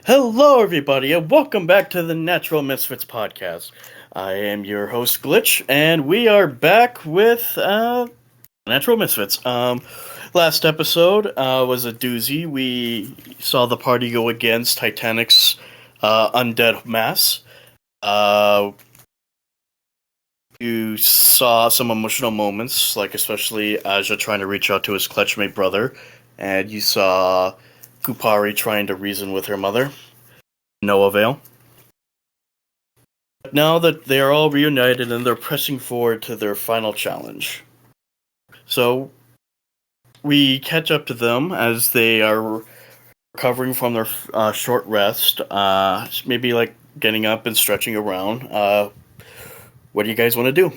Hello, everybody, and welcome back to the Natural Misfits podcast. I am your host, Glitch, and we are back with Natural Misfits. Last episode was a doozy. We saw the party go against Titanic's undead mass. Uh, you saw some emotional moments, like especially Aja trying to reach out to his clutchmate brother, and you saw Kupari trying to reason with her mother. No avail. Now that they are all reunited and they're pressing forward to their final challenge. So, we catch up to them as they are recovering from their short rest, maybe like getting up and stretching around. What do you guys want to do?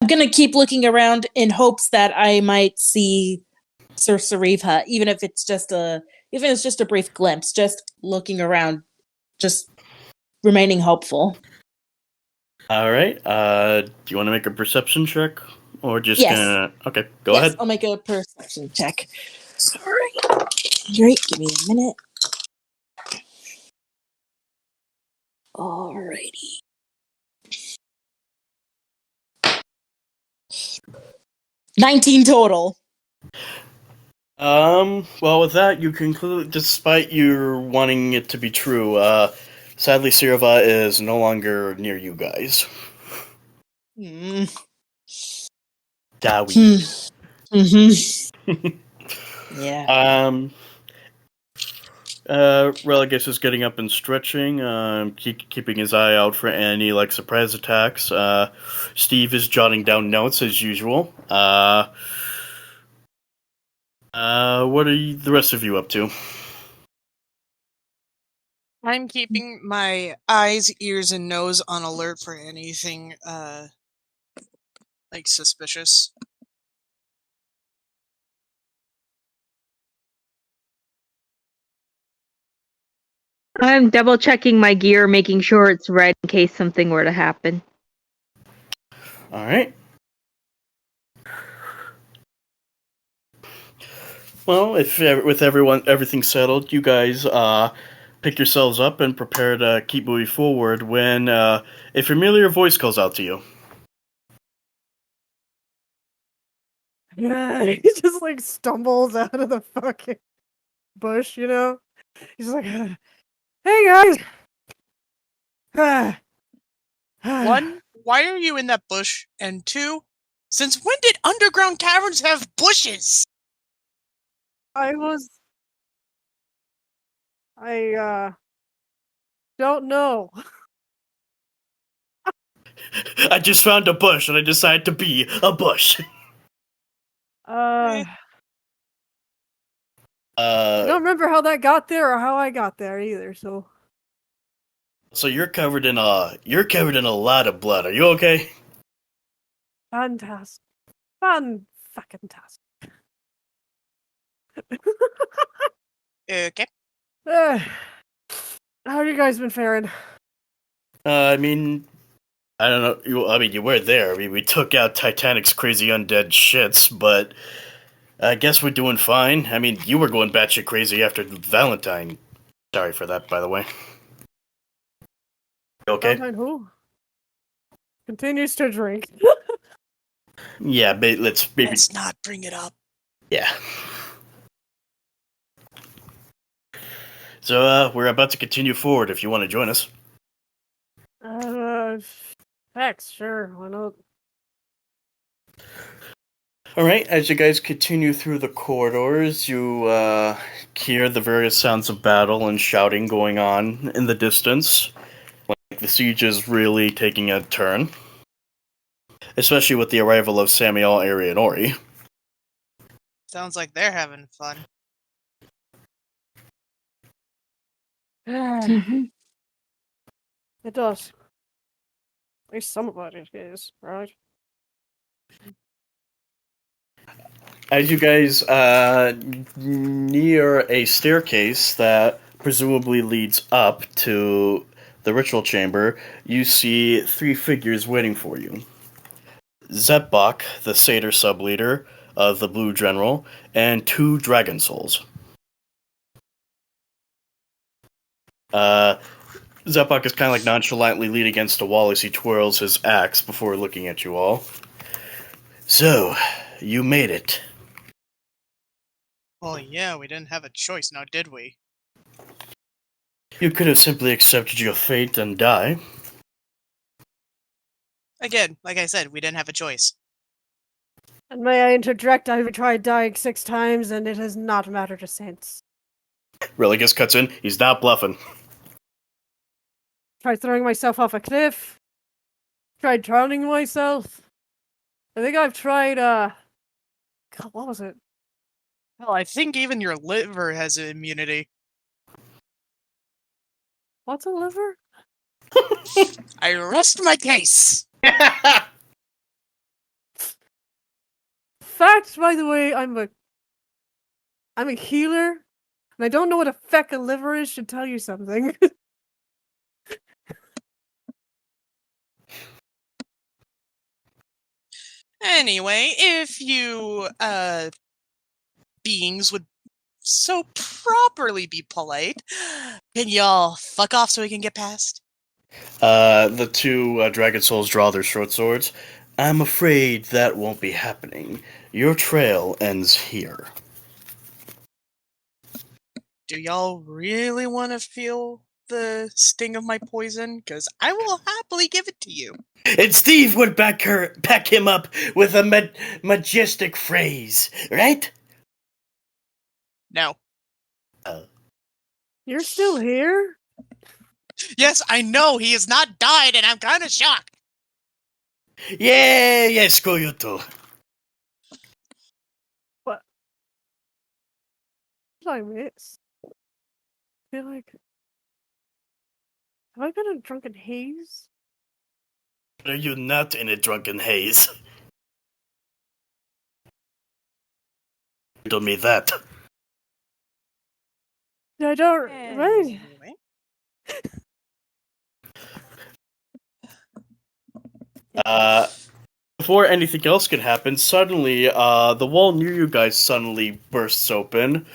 I'm gonna keep looking around in hopes that I might see Sir Sarivha, even if it's just a brief glimpse, just looking around, just remaining hopeful. Alright, do you want to make a perception check? Or just Yes. gonna... Okay, go ahead. I'll make a perception check. Alright. Great, give me a minute. Alrighty. 19 total. Well, with that, you conclude, despite you wanting it to be true, sadly, Sirva is no longer near you guys. Dawi. Yeah. Religus is getting up and stretching, keeping his eye out for any, surprise attacks. Steve is jotting down notes as usual. What are the rest of you up to? I'm keeping my eyes, ears, and nose on alert for anything, suspicious. I'm double checking my gear, making sure it's red in case something were to happen. Alright. Well, with everything settled, you guys pick yourselves up and prepare to keep moving forward when a familiar voice calls out to you. Yeah, he just stumbles out of the fucking bush, you know? He's like, hey guys! One, why are you in that bush? And two, since when did underground caverns have bushes? I don't know. I just found a bush and I decided to be a bush. I don't remember how that got there or how I got there either, so. So you're covered in a lot of blood. Are you okay? Fantastic. Fan-fucking-tastic. Okay. How have you guys been faring? I don't know. You were there. We took out Titanic's crazy undead shits, but I guess we're doing fine. You were going batshit crazy after Valentine. Sorry for that, by the way. You okay? Valentine who? Continues to drink. Yeah, Let's not bring it up. Yeah. So, we're about to continue forward if you want to join us. Hex, sure, why not? Alright, as you guys continue through the corridors, you hear the various sounds of battle and shouting going on in the distance. The siege is really taking a turn. Especially with the arrival of Samuel, Ari, and Ori. Sounds like they're having fun. It does. At least some of it is, right? As you guys near a staircase that presumably leads up to the ritual chamber, you see three figures waiting for you. Zepbok, the satyr subleader of the Blue General, and two dragon souls. Zepok is kind of like nonchalantly leaned against a wall as he twirls his axe before looking at you all. So, you made it. Well, yeah, we didn't have a choice, now did we? You could have simply accepted your fate and die. Again, like I said, we didn't have a choice. And may I interject? I've tried dying 6 times, and it has not mattered a since. Religus cuts in. He's not bluffing. Tried throwing myself off a cliff. Tried drowning myself. I think I've tried, God, what was it? Hell, I think even your liver has immunity. What's a liver? I rest my case! Fact, by the way, I'm a healer, and I don't know what effect a liver is, should tell you something. Anyway, if you, beings would so properly be polite, can y'all fuck off so we can get past? The two dragon souls draw their short swords. I'm afraid that won't be happening. Your trail ends here. Do y'all really want to feel the sting of my poison? Because I will happily give it to you. And Steve would back him up with a majestic phrase, right? No. You're still here? Yes, I know he has not died, and I'm kind of shocked. Yeah, screw you too. What did I miss? I feel like... Have I been in a drunken haze? Are you not in a drunken haze? Riddle me that. I don't... Right? Anyway. Before anything else can happen, suddenly, the wall near you guys suddenly bursts open,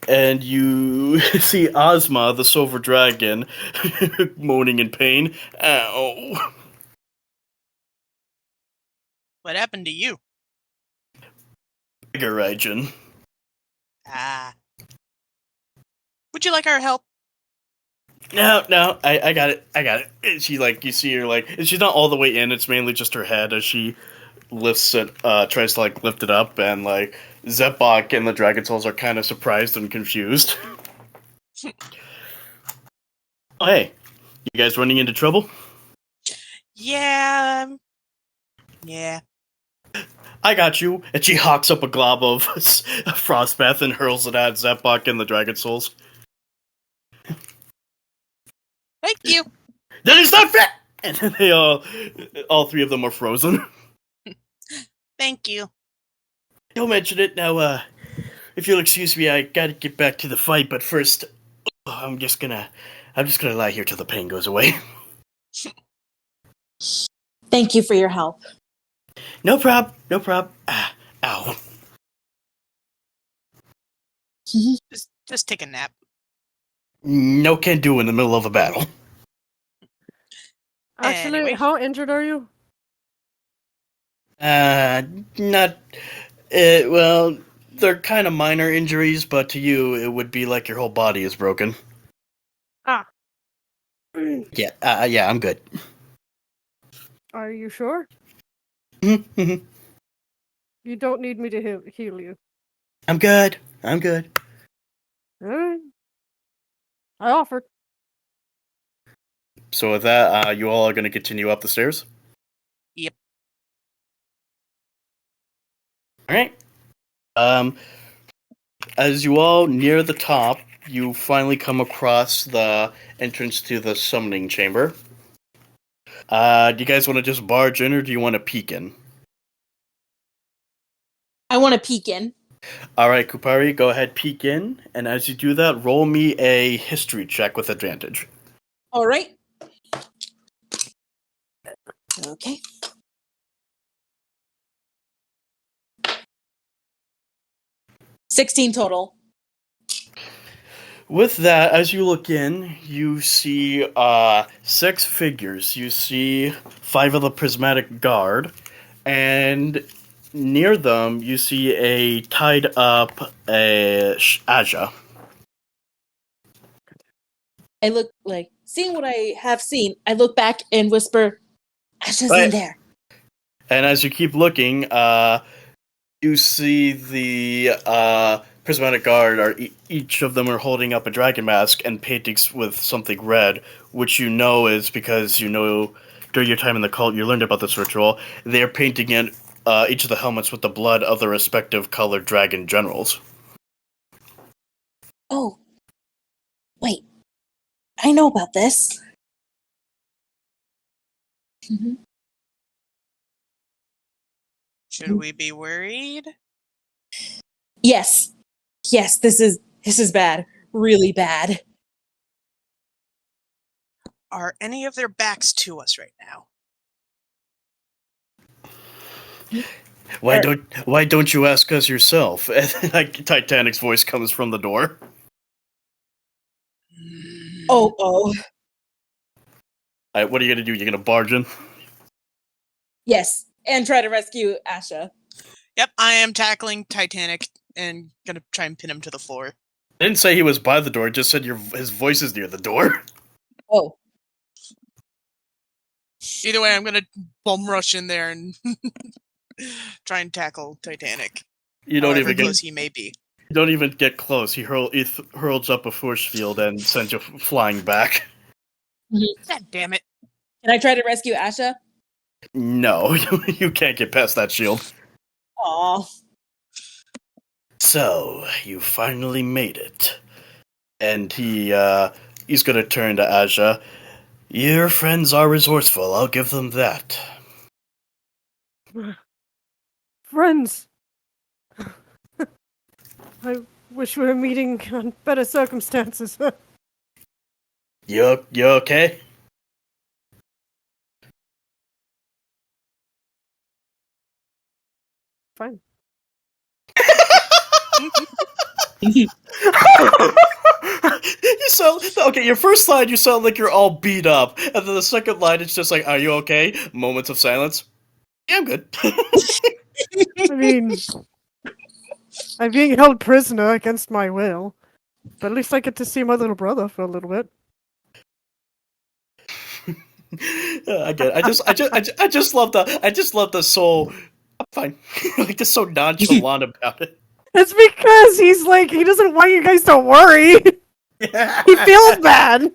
and you see Ozma, the silver dragon, moaning in pain. Ow. What happened to you? Bigger region. Ah. Would you like our help? No, I got it. And she, you see her, and she's not all the way in, it's mainly just her head as she lifts it, tries to, lift it up, and, Zepok and the Dragon Souls are kind of surprised and confused. Oh, hey, you guys running into trouble? Yeah. Yeah. I got you. And she hawks up a glob of frostbath and hurls it at Zepok and the Dragon Souls. Thank you. That is not fair! And then they all three of them are frozen. Thank you. Don't mention it. Now, if you'll excuse me, I gotta get back to the fight, but first, I'm just gonna lie here till the pain goes away. Thank you for your help. No prob. Ow. Just take a nap. No can do in the middle of a battle. Actually, Anyway. how injured are you? Not... well, they're kind of minor injuries, but to you, it would be like your whole body is broken. Ah. Yeah, I'm good. Are you sure? Mhm. You don't need me to heal you. I'm good. Alright. I offered. So with that, you all are going to continue up the stairs? Yep. Alright. As you all near the top, you finally come across the entrance to the summoning chamber. Do you guys want to just barge in, or do you want to peek in? I want to peek in. Alright, Kupari, go ahead, peek in, and as you do that, roll me a history check with advantage. All right. Okay. $16 total. With that, as you look in, you see 6 figures. You see 5 of the prismatic guard, and near them you see a tied up Aja. I look like seeing what I have seen. I look back and whisper, "Asha's Right. in there." And as you keep looking, you see the prismatic guard are each of them are holding up a dragon mask and painting with something red, which you know is because you know during your time in the cult you learned about this ritual. They are painting in each of the helmets with the blood of the respective colored dragon generals. Oh, wait, I know about this. Mhm. Should we be worried? Yes, this is bad, really bad. Are any of their backs to us right now? Why don't you ask us yourself? And like Titanic's voice comes from the door. Oh, What are you gonna do? You're gonna barge in? yes, and try to rescue Asha. Yep, I am tackling Titanic and gonna try and pin him to the floor. I didn't say he was by the door. I just said his voice is near the door. Oh, Either way, I'm gonna bum rush in there and try and tackle Titanic. You don't However even close he may be. You don't even get close. He hurls up a force field and sends you flying back. God damn it. can I try to rescue Asha? No, you can't get past that shield. Aw. So, you finally made it. And he's gonna turn to Aja. Your friends are resourceful, I'll give them that. Friends! I wish we were meeting on better circumstances. You okay? Fine. You sound okay. Your first line, you sound like you're all beat up, and then the second line, it's just like, "Are you okay?" Moments of silence. Yeah, I'm good. I mean, I'm being held prisoner against my will, but at least I get to see my little brother for a little bit. I get it. I just love the soul. I'm fine. Like just so nonchalant about it. It's because he's like, he doesn't want you guys to worry. He feels bad.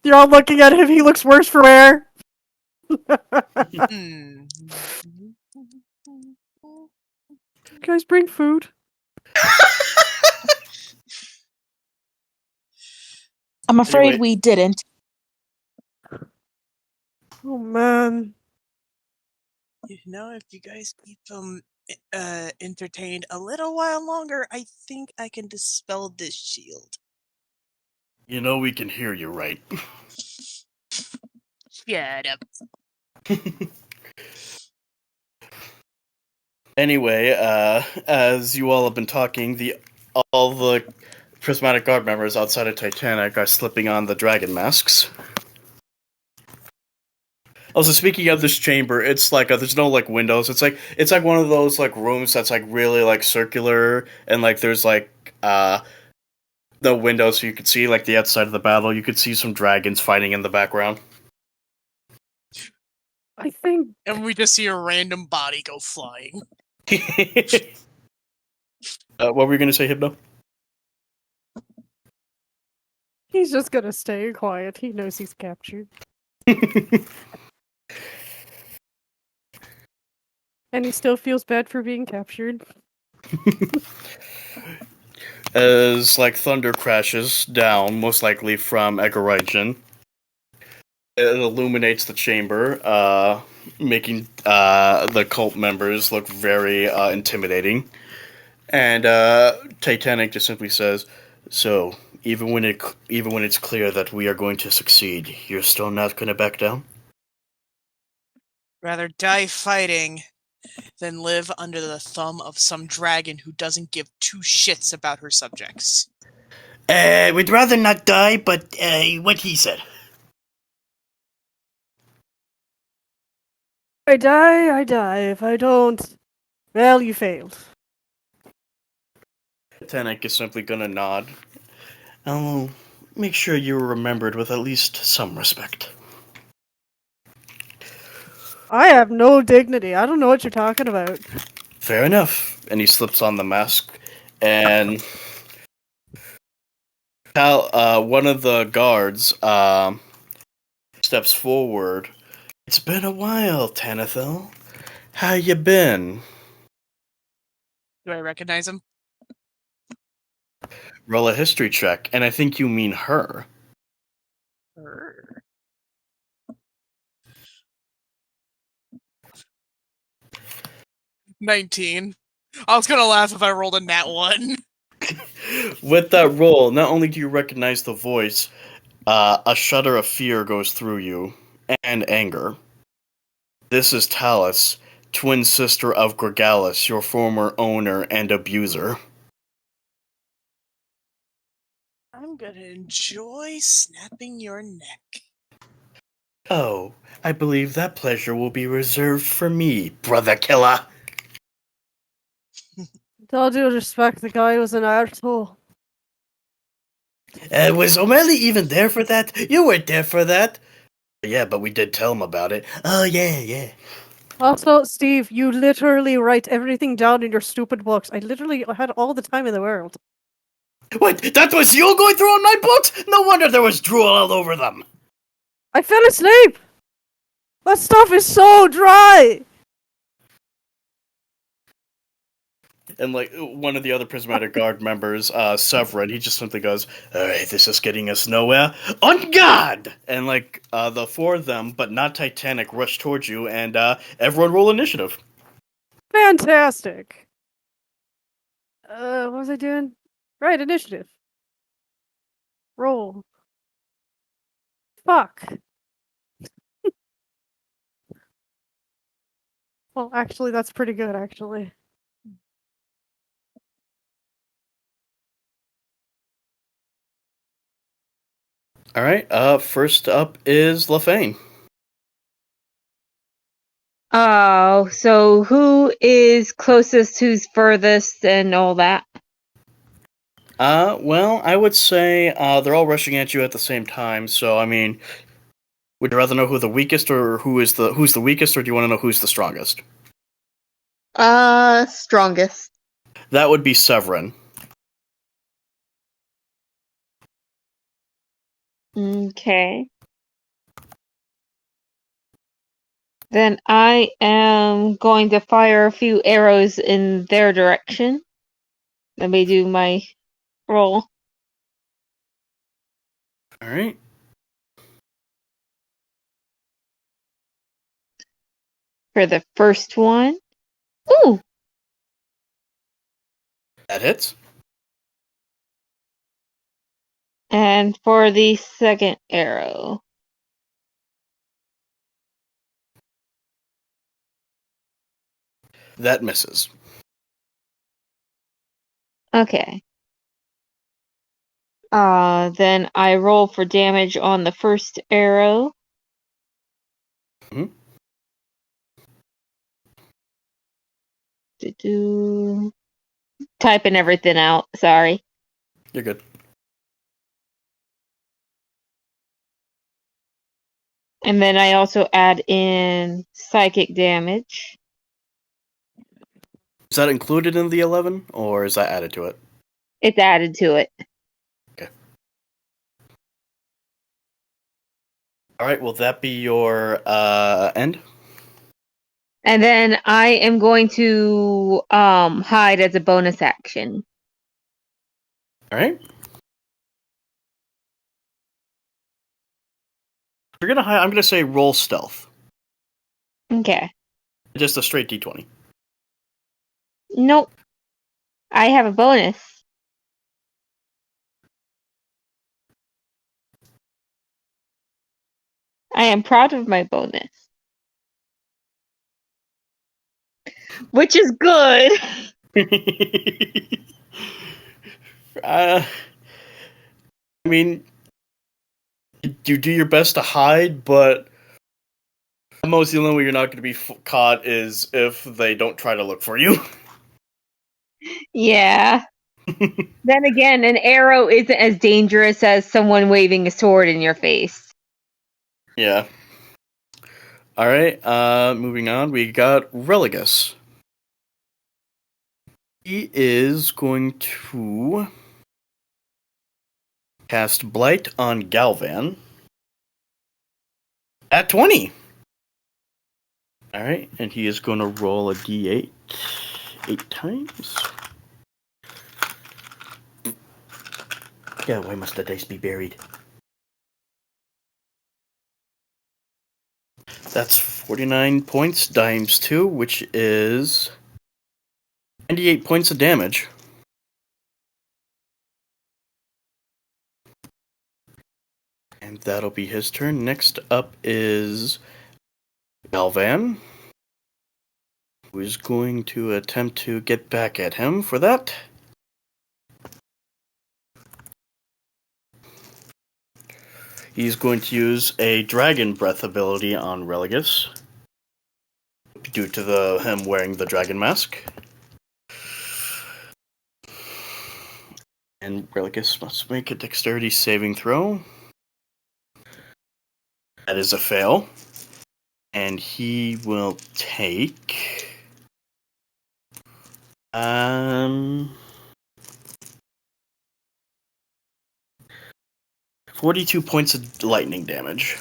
You're all looking at him. He looks worse for wear. Hmm. You guys bring food? I'm afraid Anyway. we didn't. Oh man. You know, if you guys keep them entertained a little while longer, I think I can dispel this shield. You know we can hear you, right? Shut up. Anyway, as you all have been talking, all the prismatic guard members outside of Titanic are slipping on the dragon masks. Also, speaking of this chamber, it's like there's no like windows. It's like one of those like rooms that's like really like circular, and like there's like the windows so you could see like the outside of the battle. You could see some dragons fighting in the background. I think And we just see a random body go flying. What were you gonna say, Hypno? he's just gonna stay quiet. He knows he's captured. And he still feels bad for being captured. As like thunder crashes down, most likely from Egorajan, it illuminates the chamber, making the cult members look very intimidating. And Titanic just simply says, "So even when it's clear that we are going to succeed, you're still not going to back down." Rather die fighting than live under the thumb of some dragon who doesn't give two shits about her subjects. We'd rather not die, but what he said. I die, I die. If I don't, well, you failed. Titanic is simply gonna nod. I'll make sure you're remembered with at least some respect. I have no dignity. I don't know what you're talking about. Fair enough. And he slips on the mask, and one of the guards steps forward. It's been a while, Tanithel. How you been? Do I recognize him? Roll a history check, and I think you mean her. Her. 19. I was gonna laugh if I rolled a nat 1. With that roll, not only do you recognize the voice, a shudder of fear goes through you, and anger. This is Talus, twin sister of Gregalis, your former owner and abuser. I'm gonna enjoy snapping your neck. Oh, I believe that pleasure will be reserved for me, brother killer. With all due respect, the guy was an arsehole. Was O'Malley even there for that? You weren't there for that. Yeah, but we did tell him about it. Oh, yeah. Also, Steve, you literally write everything down in your stupid books. I literally had all the time in the world. What? That was you going through on my books? No wonder there was drool all over them. I fell asleep! That stuff is so dry! And, like, one of the other Prismatic Guard members, Severin, he just simply goes, alright, this is getting us nowhere. On guard! And, like, the four of them, but not Titanic, rush towards you, and everyone roll initiative. Fantastic! What was I doing? Right, initiative. Roll. Fuck. Well, actually, that's pretty good, actually. Alright, first up is LaFane. Oh, so who is closest, who's furthest, and all that? Well, I would say, they're all rushing at you at the same time, so, I mean, would you rather know who the weakest, or who's the weakest, or do you want to know who's the strongest? Strongest. That would be Severin. Okay. Then I am going to fire a few arrows in their direction. Let me do my roll. Alright. For the first one. Ooh! That hits. And for the second arrow. That misses. Okay. Then I roll for damage on the first arrow. Mhm. Typing everything out, sorry. You're good. And then I also add in psychic damage. Is that included in the 11, or is that added to it? It's added to it. Okay. Alright, will that be your, end? And then I am going to hide as a bonus action. Alright. If you're gonna hide, I'm gonna say roll stealth. Okay. Just a straight d20. Nope. I have a bonus. I am proud of my bonus. which is good. I mean, you do your best to hide, but most the only way you're not going to be caught is if they don't try to look for you. Yeah. Then again, an arrow isn't as dangerous as someone waving a sword in your face. Yeah. All right. Moving on, we got Religus. He is going to cast Blight on Galvan at 20. All right, and he is going to roll a d8 8 times. Yeah, why must the dice be buried? That's 49 points times 2, which is 98 points of damage. And that'll be his turn. Next up is Galvan, who is going to attempt to get back at him for that. He's going to use a Dragon Breath ability on Religus, due to him wearing the dragon mask. And Religus must make a dexterity saving throw. That is a fail. And he will take 42 points of lightning damage.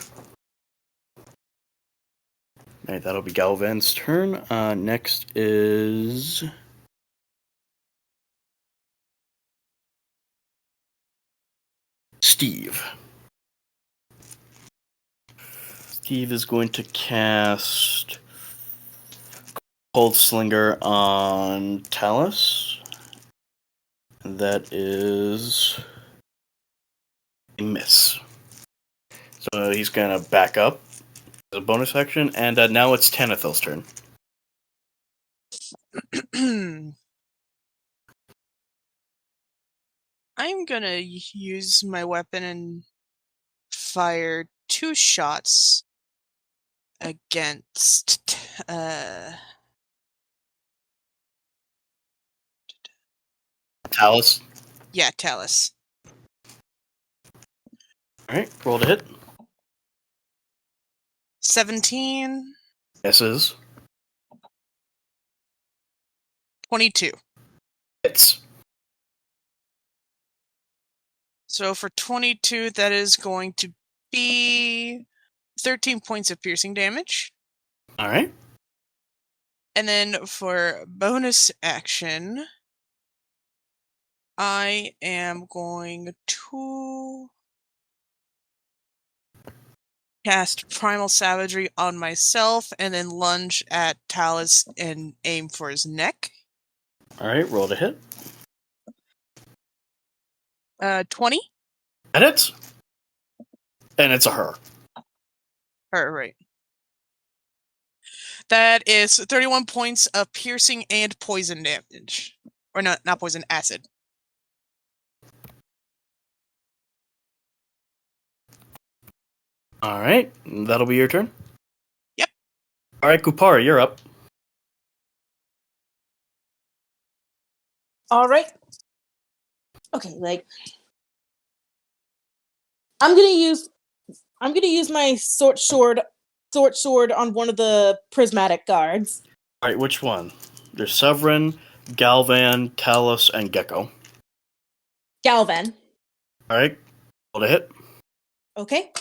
Alright, that'll be Galvan's turn. Next is Steve. Steve is going to cast Cold Slinger on Talus. That is a miss. So he's going to back up as a bonus action, and now it's Tanithil's turn. I'm gonna use my weapon and fire 2 shots against Talus. yeah, Talus. Alright, roll to hit. 17, Misses. 22. Hits. So for 22, that is going to be 13 points of piercing damage. Alright. And then for bonus action, I am going to cast Primal Savagery on myself and then lunge at Talus and aim for his neck. Alright, roll to hit. 20? That hits. And it's a her. Her, right. That is 31 points of piercing and poison damage. Or not poison, acid. Alright, that'll be your turn. Yep. Alright, Kupara, you're up. All right. Okay, like I'm gonna use my sword on one of the prismatic guards. Alright, which one? There's Severin, Galvan, Talus, and Gecko. Galvan. Alright, roll to hit. Okay.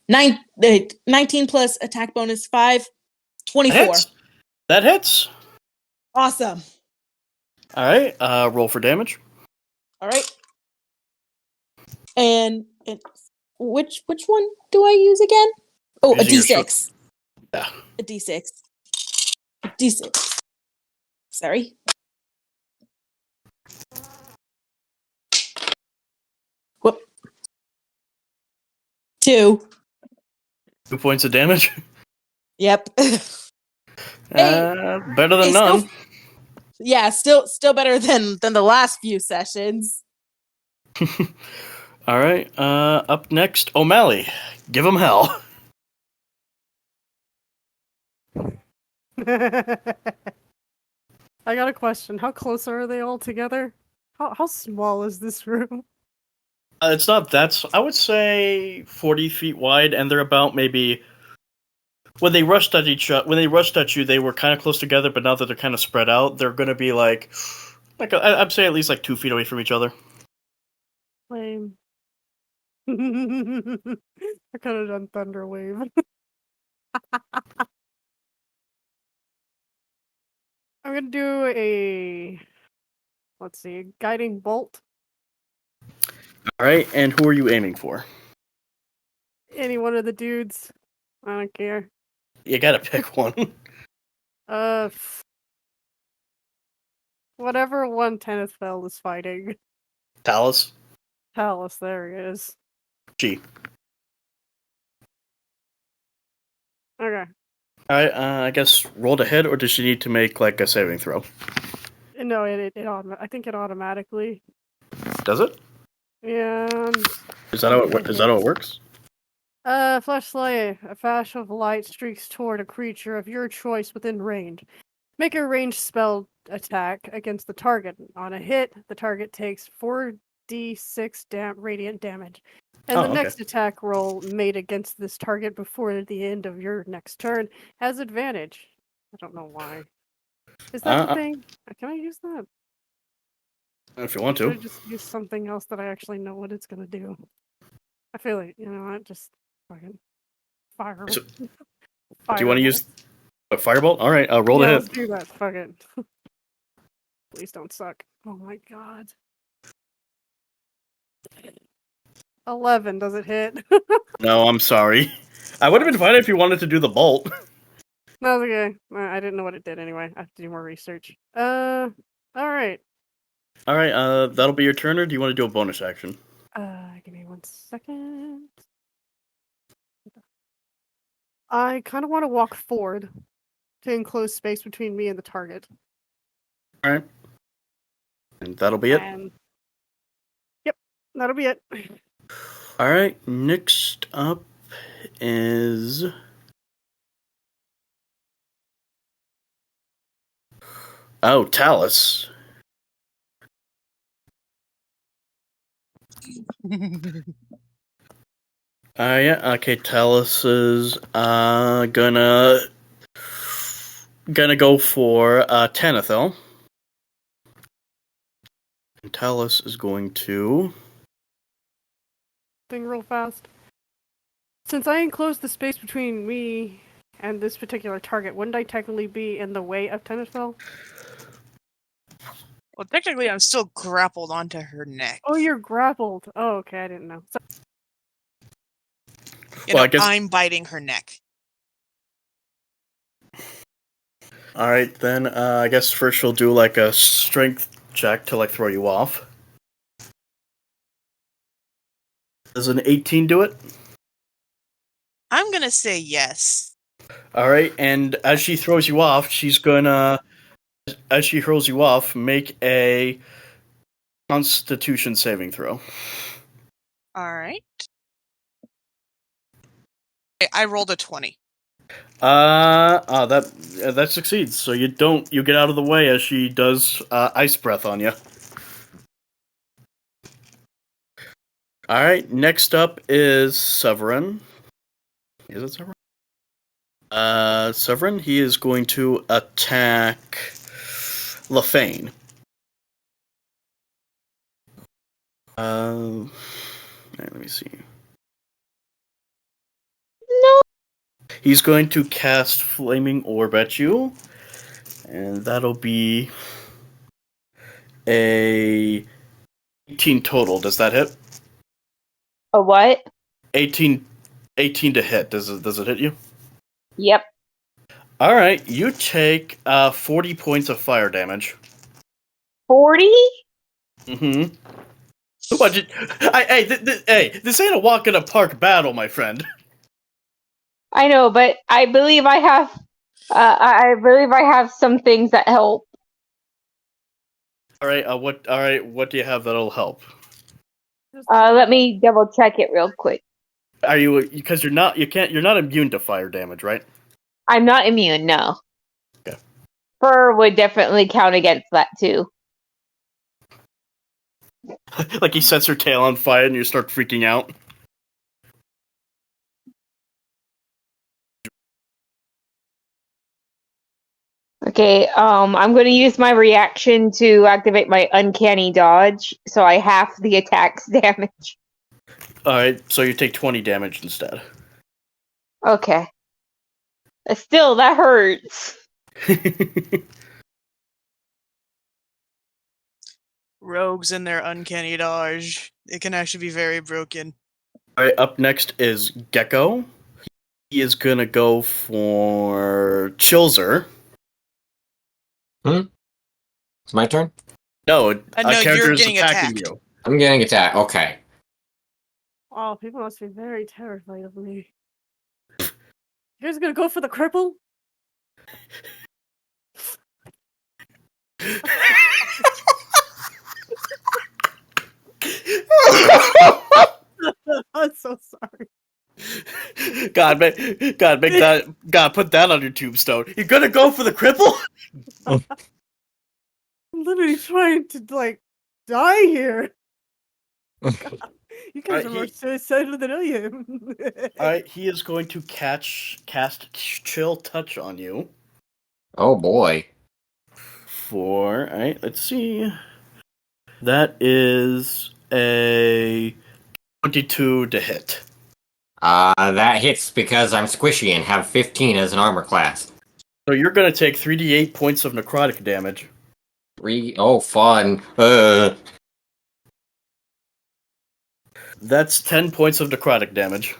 Nine, 19 plus attack bonus 5, 24. That hits. Awesome. Alright, roll for damage. All right. And which one do I use again? Oh, a Using your D6. Yeah. A D6. A D6. Sorry. Whoop. 2. 2 points of damage. Yep. Better than Hey, none. still better than the last few sessions. All right. Up next, O'Malley. Give him hell. I got a question. How close are they all together? How small is this room? It's not that. I would say 40 feet wide, and they're about maybe. When they rushed at you, they were kind of close together. But now that they're kind of spread out, they're going to be I'd say at least 2 feet away from each other. Lame. I could have done Thunder Wave. I'm gonna do a, let's see, Guiding Bolt. All right, and who are you aiming for? Any one of the dudes. I don't care. You gotta pick one. Whatever one Tenethfell is fighting. Talus. Talus, there he is. G. Okay. All right. I guess roll to hit, or does she need to make a saving throw? No, I think it automatically. Does it? And Is that how it works? Flashlight, a flash of light streaks toward a creature of your choice within range. Make a ranged spell attack against the target. On a hit, the target takes 4d6 radiant damage. And the next attack roll made against this target before the end of your next turn has advantage. I don't know why. Is that the thing? Can I use that? If you want Should I to. just use something else that I actually know what it's gonna do? I feel like, what, just fucking fire. So, do you want to use a firebolt? All right, roll to hit. Let's do that. Fuck it. Please don't suck. Oh my god. 11, does it hit? No, I'm sorry. I would have been fine if you wanted to do the bolt. No, it's okay. I didn't know what it did anyway. I have to do more research. Alright. All right, that'll be your turn, or do you want to do a bonus action? Give me 1 second. I kind of want to walk forward to enclose space between me and the target. All right. And that'll be it? Yep, that'll be it. All right, next up is... Oh, Talus. Yeah, okay, Talus is gonna go for Tanithel. And Talus is going to... Thing real fast. Since I enclosed the space between me and this particular target, wouldn't I technically be in the way of Tennisfell? Well, technically, I'm still grappled onto her neck. Oh, you're grappled. Oh, okay, I didn't know. Well, I guess... I'm biting her neck. Alright, then, I guess first she'll do, a strength check to, throw you off. Does an 18 do it? I'm gonna say yes. Alright, and as she throws you off, she's gonna... As she hurls you off, make a Constitution saving throw. Alright. I rolled a 20. That succeeds. So you get out of the way as she does ice breath on you. All right, next up is Severin. Is it Severin? Severin. He is going to attack Lafane. Let me see. No. He's going to cast Flaming Orb at you, and that'll be a 18 total. Does that hit? A what? 18 to hit. Does it hit you? Yep. All right, you take 40 points of fire damage. 40? Mm-hmm. What? Hey, this ain't a walk in a park battle, my friend. I know, but I believe I have. I believe I have some things that help. All right. What? All right. What do you have that'll help? Let me double check it real quick. Are you? Because you're not. You're not immune to fire damage, right? I'm not immune. No. Okay. Fur would definitely count against that too. Like he sets her tail on fire, and you start freaking out. Okay, I'm going to use my reaction to activate my uncanny dodge, so I half the attack's damage. All right. So you take 20 damage instead. Okay. Still, that hurts. Rogues and their uncanny dodge. It can actually be very broken. All right. Up next is Gecko. He is gonna go for Chilzer. It's my turn? No, a No, character you're is getting attacking attacked. you. I'm getting attacked. Okay. Oh, people must be very terrified of me. You guys gonna go for the cripple? I'm so sorry. God, make that. God, put that on your tombstone. You're gonna go for the cripple? I'm literally trying to die here. God, you guys are more suicidal than I am. All right, he is going to cast Chill Touch on you. Oh boy. All right, let's see. That is a 22 to hit. That hits because I'm squishy and have 15 as an armor class. So you're gonna take 3d8 points of necrotic damage. Oh, fun. That's 10 points of necrotic damage.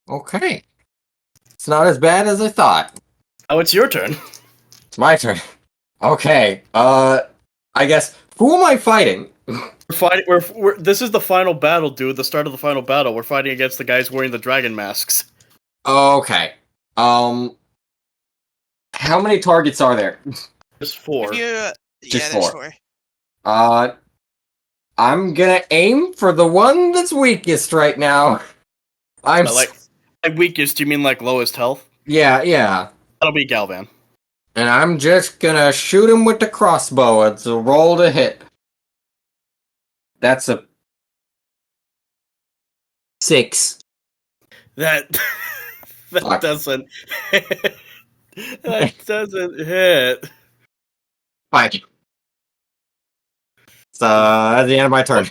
Okay. It's not as bad as I thought. Oh, it's your turn. It's my turn. Okay. I guess, who am I fighting? We're fighting. This is the final battle, dude. The start of the final battle. We're fighting against the guys wearing the dragon masks. Okay. How many targets are there? Just 4. Just there's 4. 4. I'm gonna aim for the one that's weakest right now. Like weakest, you mean like lowest health? Yeah. That'll be Galvan. And I'm just gonna shoot him with the crossbow. It's a roll to hit. That's a 6. That Fuck. doesn't that doesn't hit. Fine. So that's the end of my turn.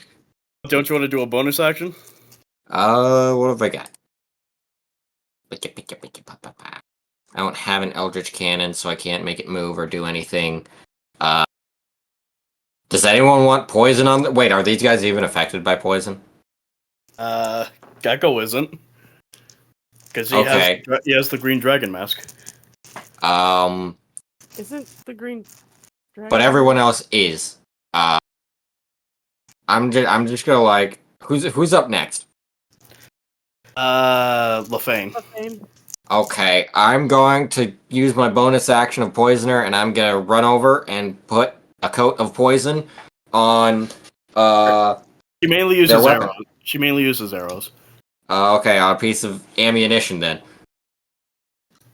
Don't you want to do a bonus action? What have I got? I don't have an Eldritch Cannon, so I can't make it move or do anything. Does anyone want poison on wait, are these guys even affected by poison? Gecko isn't. Because he has the green dragon mask. Isn't the green dragon? But everyone else is. I'm just gonna who's up next? LaFane. Okay, I'm going to use my bonus action of Poisoner, and I'm gonna run over and put a coat of poison on She mainly uses arrows. She mainly uses arrows. Okay, on a piece of ammunition then.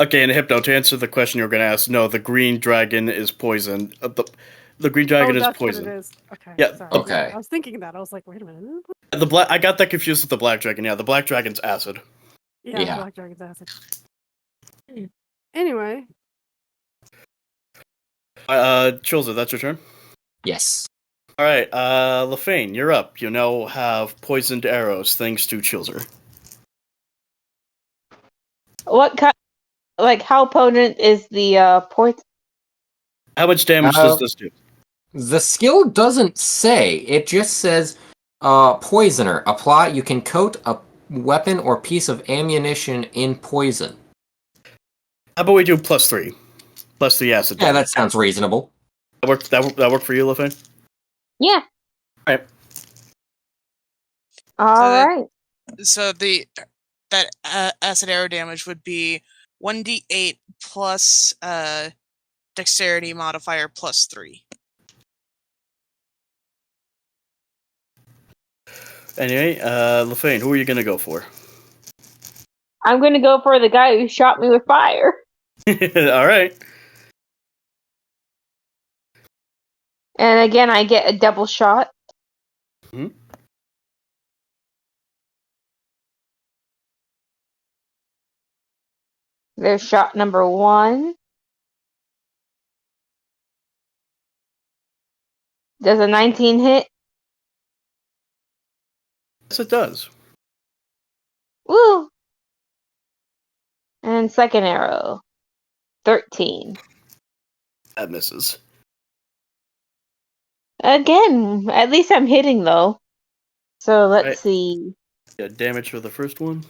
Okay, and Hypno, to answer the question you were going to ask, no, the green dragon is poison. The green dragon is poison. What it is. Okay. Yeah. Sorry. Okay. I was thinking that. I was like, wait a minute. I got that confused with the black dragon. Yeah, the black dragon's acid. Yeah. Black dragon's acid. Anyway. Chilza, that's your turn? Yes. Alright, LaFane, you're up. You now have poisoned arrows thanks to Chilzer. What kind? Like, how potent is the poison? How much damage does this do? The skill doesn't say. It just says, Poisoner. Apply. You can coat a weapon or piece of ammunition in poison. How about we do +3? Plus the acid damage. Yeah, that sounds reasonable. That work for you, LaFane? Yeah. Alright. All right. So that acid arrow damage would be 1d8 plus dexterity modifier plus 3. Anyway, LaFane, who are you gonna go for? I'm going to go for the guy who shot me with fire. All right. And again, I get a double shot. Mhm. There's shot number 1. Does a 19 hit? Yes, it does. Woo! And second arrow. 13. That misses. Again, at least I'm hitting though. So let's Right. see. Yeah, damage for the first one.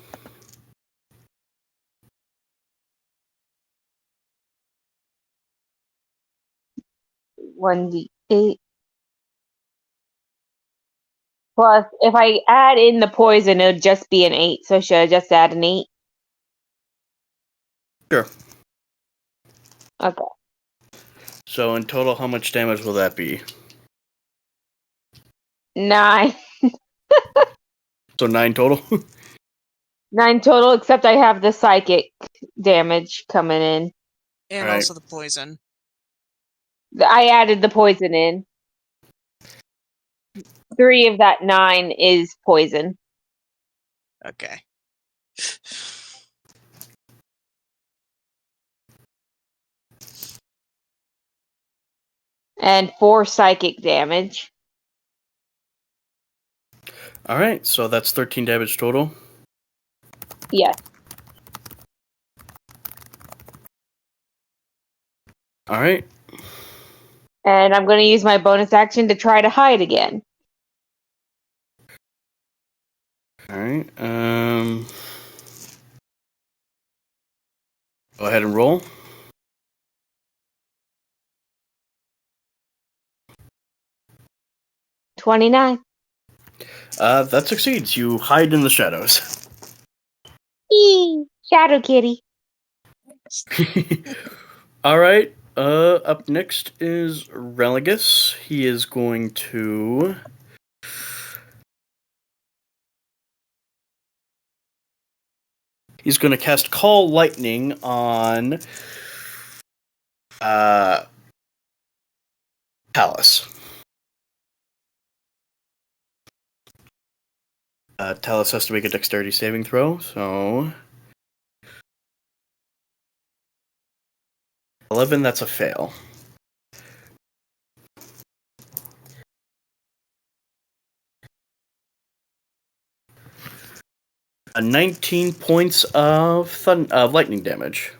1d8. Plus, if I add in the poison, it would just be an 8. So should I just add an 8? Sure. Okay. So in total, how much damage will that be? 9. So 9 total? 9 total, except I have the psychic damage coming in. And Alright. also the poison. I added the poison in. 3 of that 9 is poison. Okay. And 4 psychic damage. Alright, so that's 13 damage total. Yes. Alright. And I'm going to use my bonus action to try to hide again. Alright. Go ahead and roll. $29. That succeeds. You hide in the shadows. Eee! Shadow kitty. Alright. Up next is Religus. He is going to... He's going to cast Call Lightning on... Talus. Talus has to make a dexterity saving throw, so... 11, that's a fail. A 19 points of lightning damage.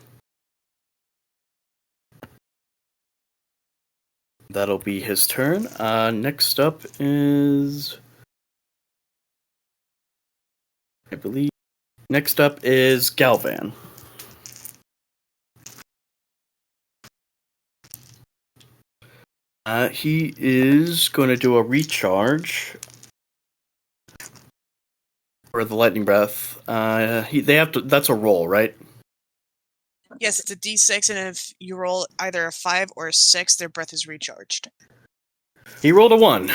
That'll be his turn. Next up is... I believe... Next up is Galvan. He is going to do a recharge for the lightning breath. They have to. That's a roll, right? Yes, it's a d6, and if you roll either a 5 or a 6, their breath is recharged. He rolled a 1.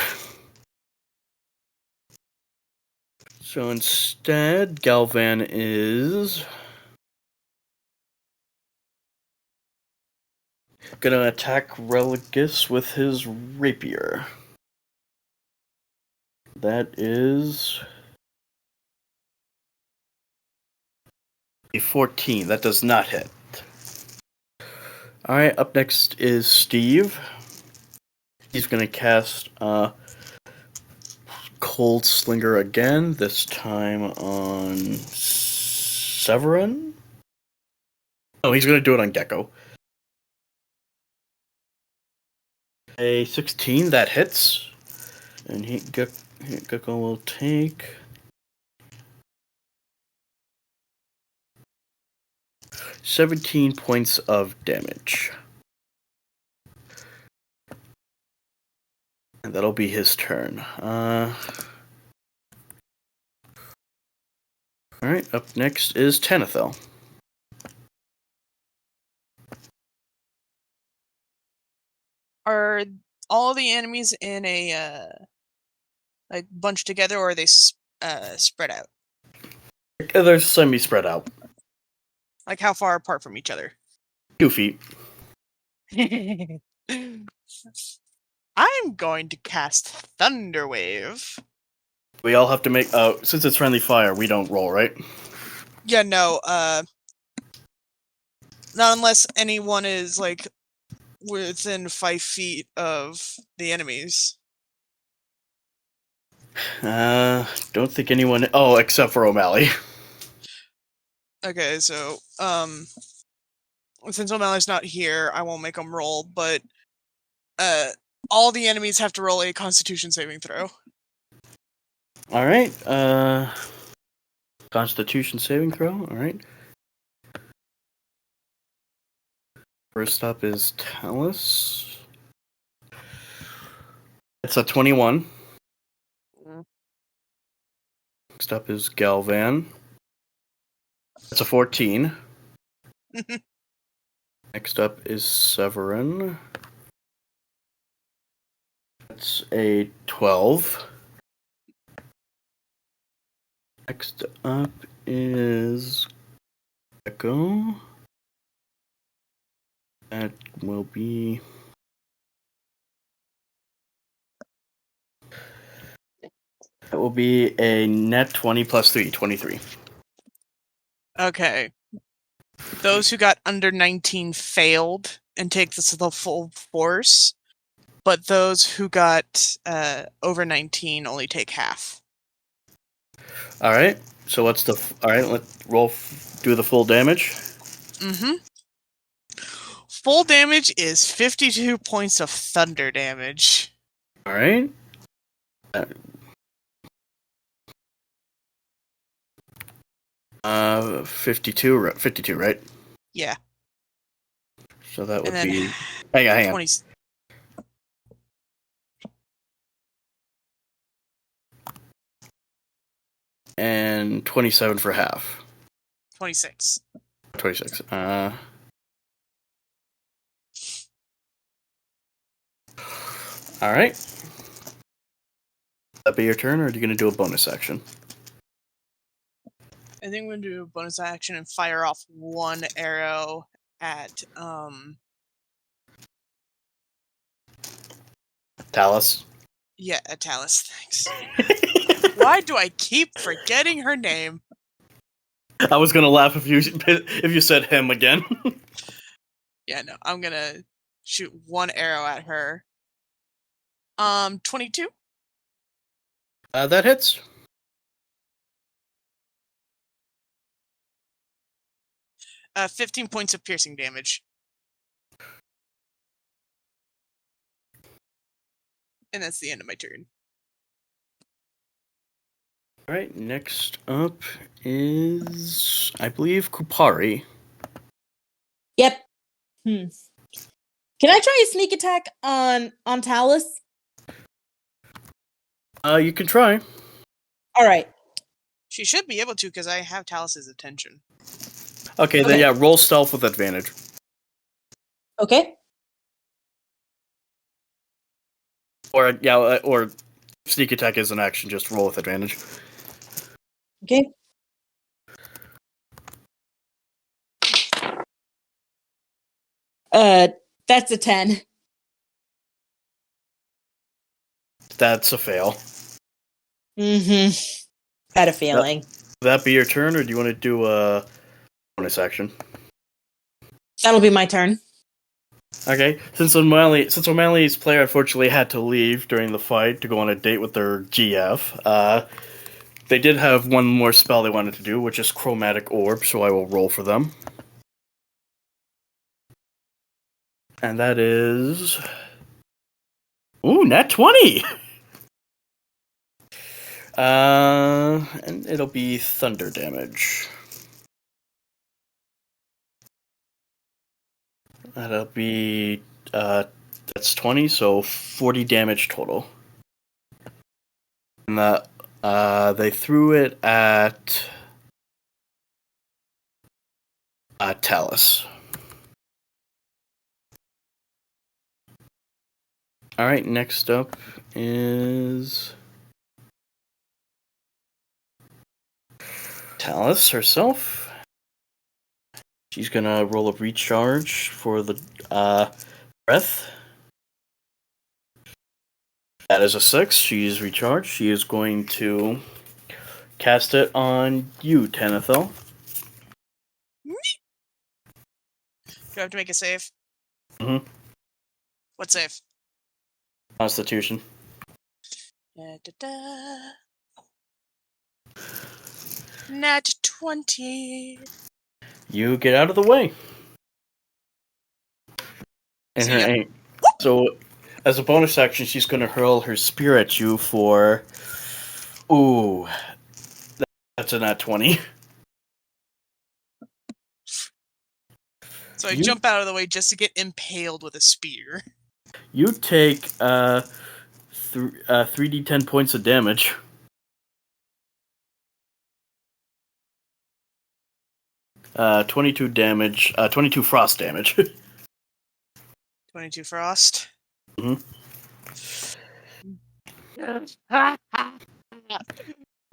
So instead, Galvan is gonna attack Religus with his rapier. That is a 14. That does not hit. Alright, up next is Steve. He's gonna cast Cold Slinger again, this time on Severin? Oh, he's gonna do it on Gecko. A 16, that hits. And Gecko will take 17 points of damage. And that'll be his turn. Alright, up next is Tanithel. Are all the enemies in a like bunched together, or are they spread out? They're semi-spread out. Like how far apart from each other? 2 feet. I'm going to cast Thunder Wave. We all have to make... since it's friendly fire, we don't roll, right? Yeah, no, not unless anyone is, like, within 5 feet of the enemies. Don't think anyone... Oh, except for O'Malley. Okay, so, since O'Malley's not here, I won't make him roll, but, all the enemies have to roll a Constitution saving throw. Alright, Constitution saving throw, alright. First up is Talus. It's a 21. Next up is Galvan. That's a 14. Next up is Severin. That's a 12. Next up is Echo. That will be... That will be a net 20 plus 3, 23. Okay. Those who got under 19 failed and take this to the full force, but those who got over 19 only take half. Alright, so what's the... Alright, let's roll... Do the full damage. Mm-hmm. Full damage is 52 points of thunder damage. Alright. 52, right? Yeah. So that would And then be... Hang on. 20... And 27 for half. 26. 26. Alright. That be your turn, or are you going to do a bonus action? I think we're going to do a bonus action and fire off one arrow at, Talus. yeah, at Talus, thanks. Why do I keep forgetting her name? I was going to laugh if you said him again. Yeah, no, I'm going to shoot one arrow at her. 22? That hits. 15 points of piercing damage. And that's the end of my turn. Alright, next up is, I believe, Kupari. Yep. Can I try a sneak attack on Talus? You can try. All right. She should be able to, because I have Talus's attention. Okay, then yeah, roll stealth with advantage. Okay. Or sneak attack is an action, just roll with advantage. Okay. That's a 10. That's a fail. Had a feeling. Would that be your turn, or do you want to do a bonus action? That'll be my turn. Okay, since O'Malley's player unfortunately had to leave during the fight to go on a date with their GF, they did have one more spell they wanted to do, which is Chromatic Orb, so I will roll for them. And that is... Ooh, nat 20! And it'll be thunder damage. That'll be, that's 20, so 40 damage total. And that, they threw it at Talus. All right, next up is Talus herself. She's gonna roll a recharge for the breath. That is a 6. She is recharged. She is going to cast it on you, Tanithel. Do I have to make a save? Mhm. What save? Constitution. Nat 20. You get out of the way. And See her ya. aim. So, as a bonus action, she's going to hurl her spear at you for. Ooh. That's a nat 20. So I jump out of the way just to get impaled with a spear. You take 3d10 points of damage. Uh, 22 damage. 22 frost damage. 22 frost. Mhm.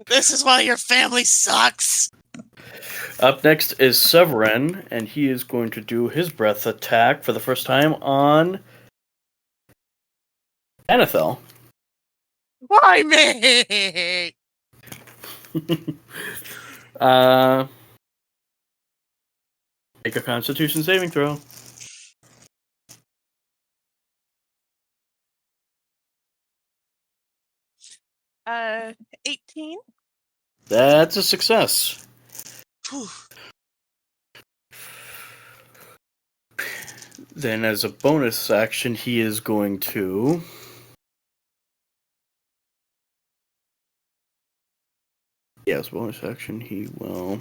This is why your family sucks. Up next is Severin, and he is going to do his breath attack for the first time on Anethel. Why me? Make a Constitution saving throw. 18. That's a success. Whew. Then, as a bonus action, he is going to. Yes, bonus action, he will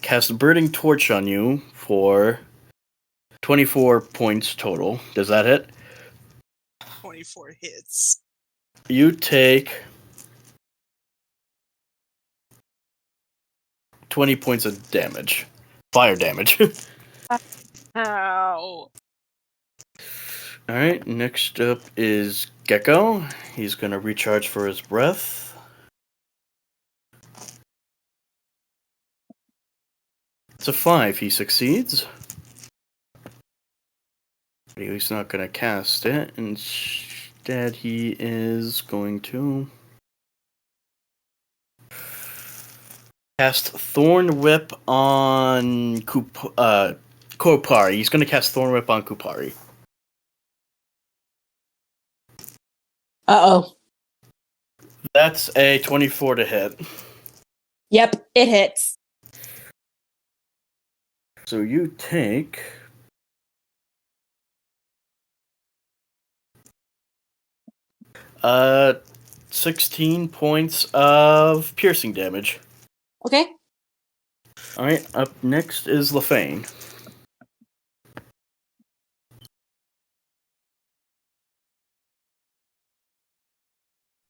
cast a burning torch on you for 24 points total. Does that hit? 24 hits. You take 20 points of damage. Fire damage. Ow. Alright, next up is Gecko. He's going to recharge for his breath. It's a 5. He succeeds. But he's not going to cast it. Instead, he is going to cast Thorn Whip on Kopari. He's going to cast Thorn Whip on Kupari. Uh-oh. That's a 24 to hit. Yep, it hits. So you take 16 points of piercing damage. Okay. Alright, up next is Lefane.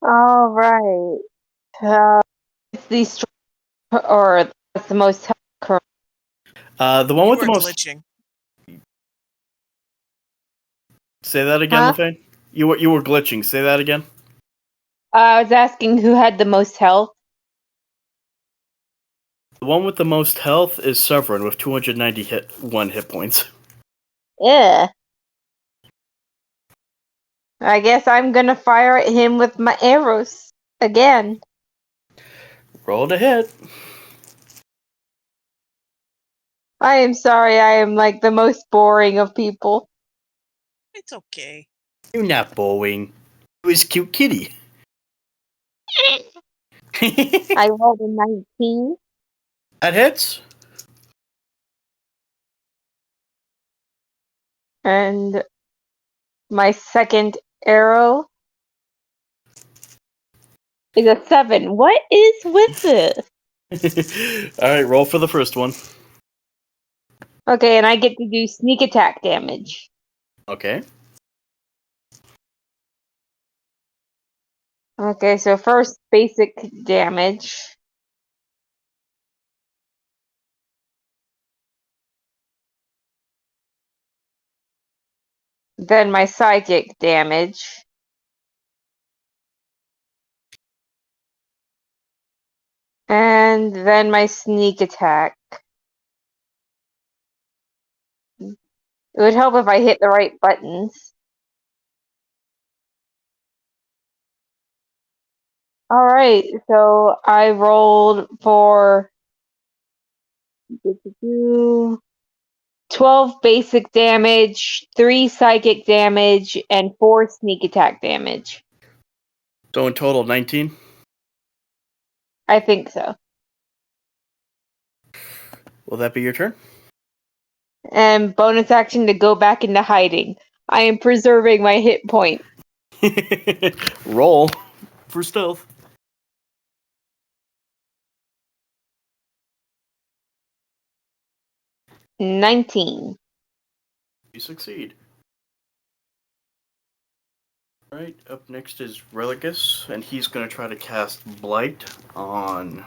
All right. It's the or that's the most current. The one You with were the most. glitching. Say that again, Huh? Lefane. You were glitching. Say that again. I was asking who had the most health. The one with the most health is Severin with 291 hit points. Yeah. I guess I'm gonna fire at him with my arrows again. Roll to hit. I am sorry, I am like the most boring of people. It's okay. You're not bowing. You was cute kitty. I rolled a 19. That hits. And my second arrow is a 7. What is with this? Alright, roll for the first one. Okay, and I get to do sneak attack damage. Okay. Okay, so first basic damage. then my psychic damage, and then my sneak attack. It would help if I hit the right buttons. Alright, so I rolled for 12 basic damage, 3 psychic damage, and 4 sneak attack damage. So in total, 19? I think so. Will that be your turn? And bonus action to go back into hiding. I am preserving my hit point. Roll for stealth. 19. You succeed. Alright, up next is Religus, and he's going to try to cast Blight on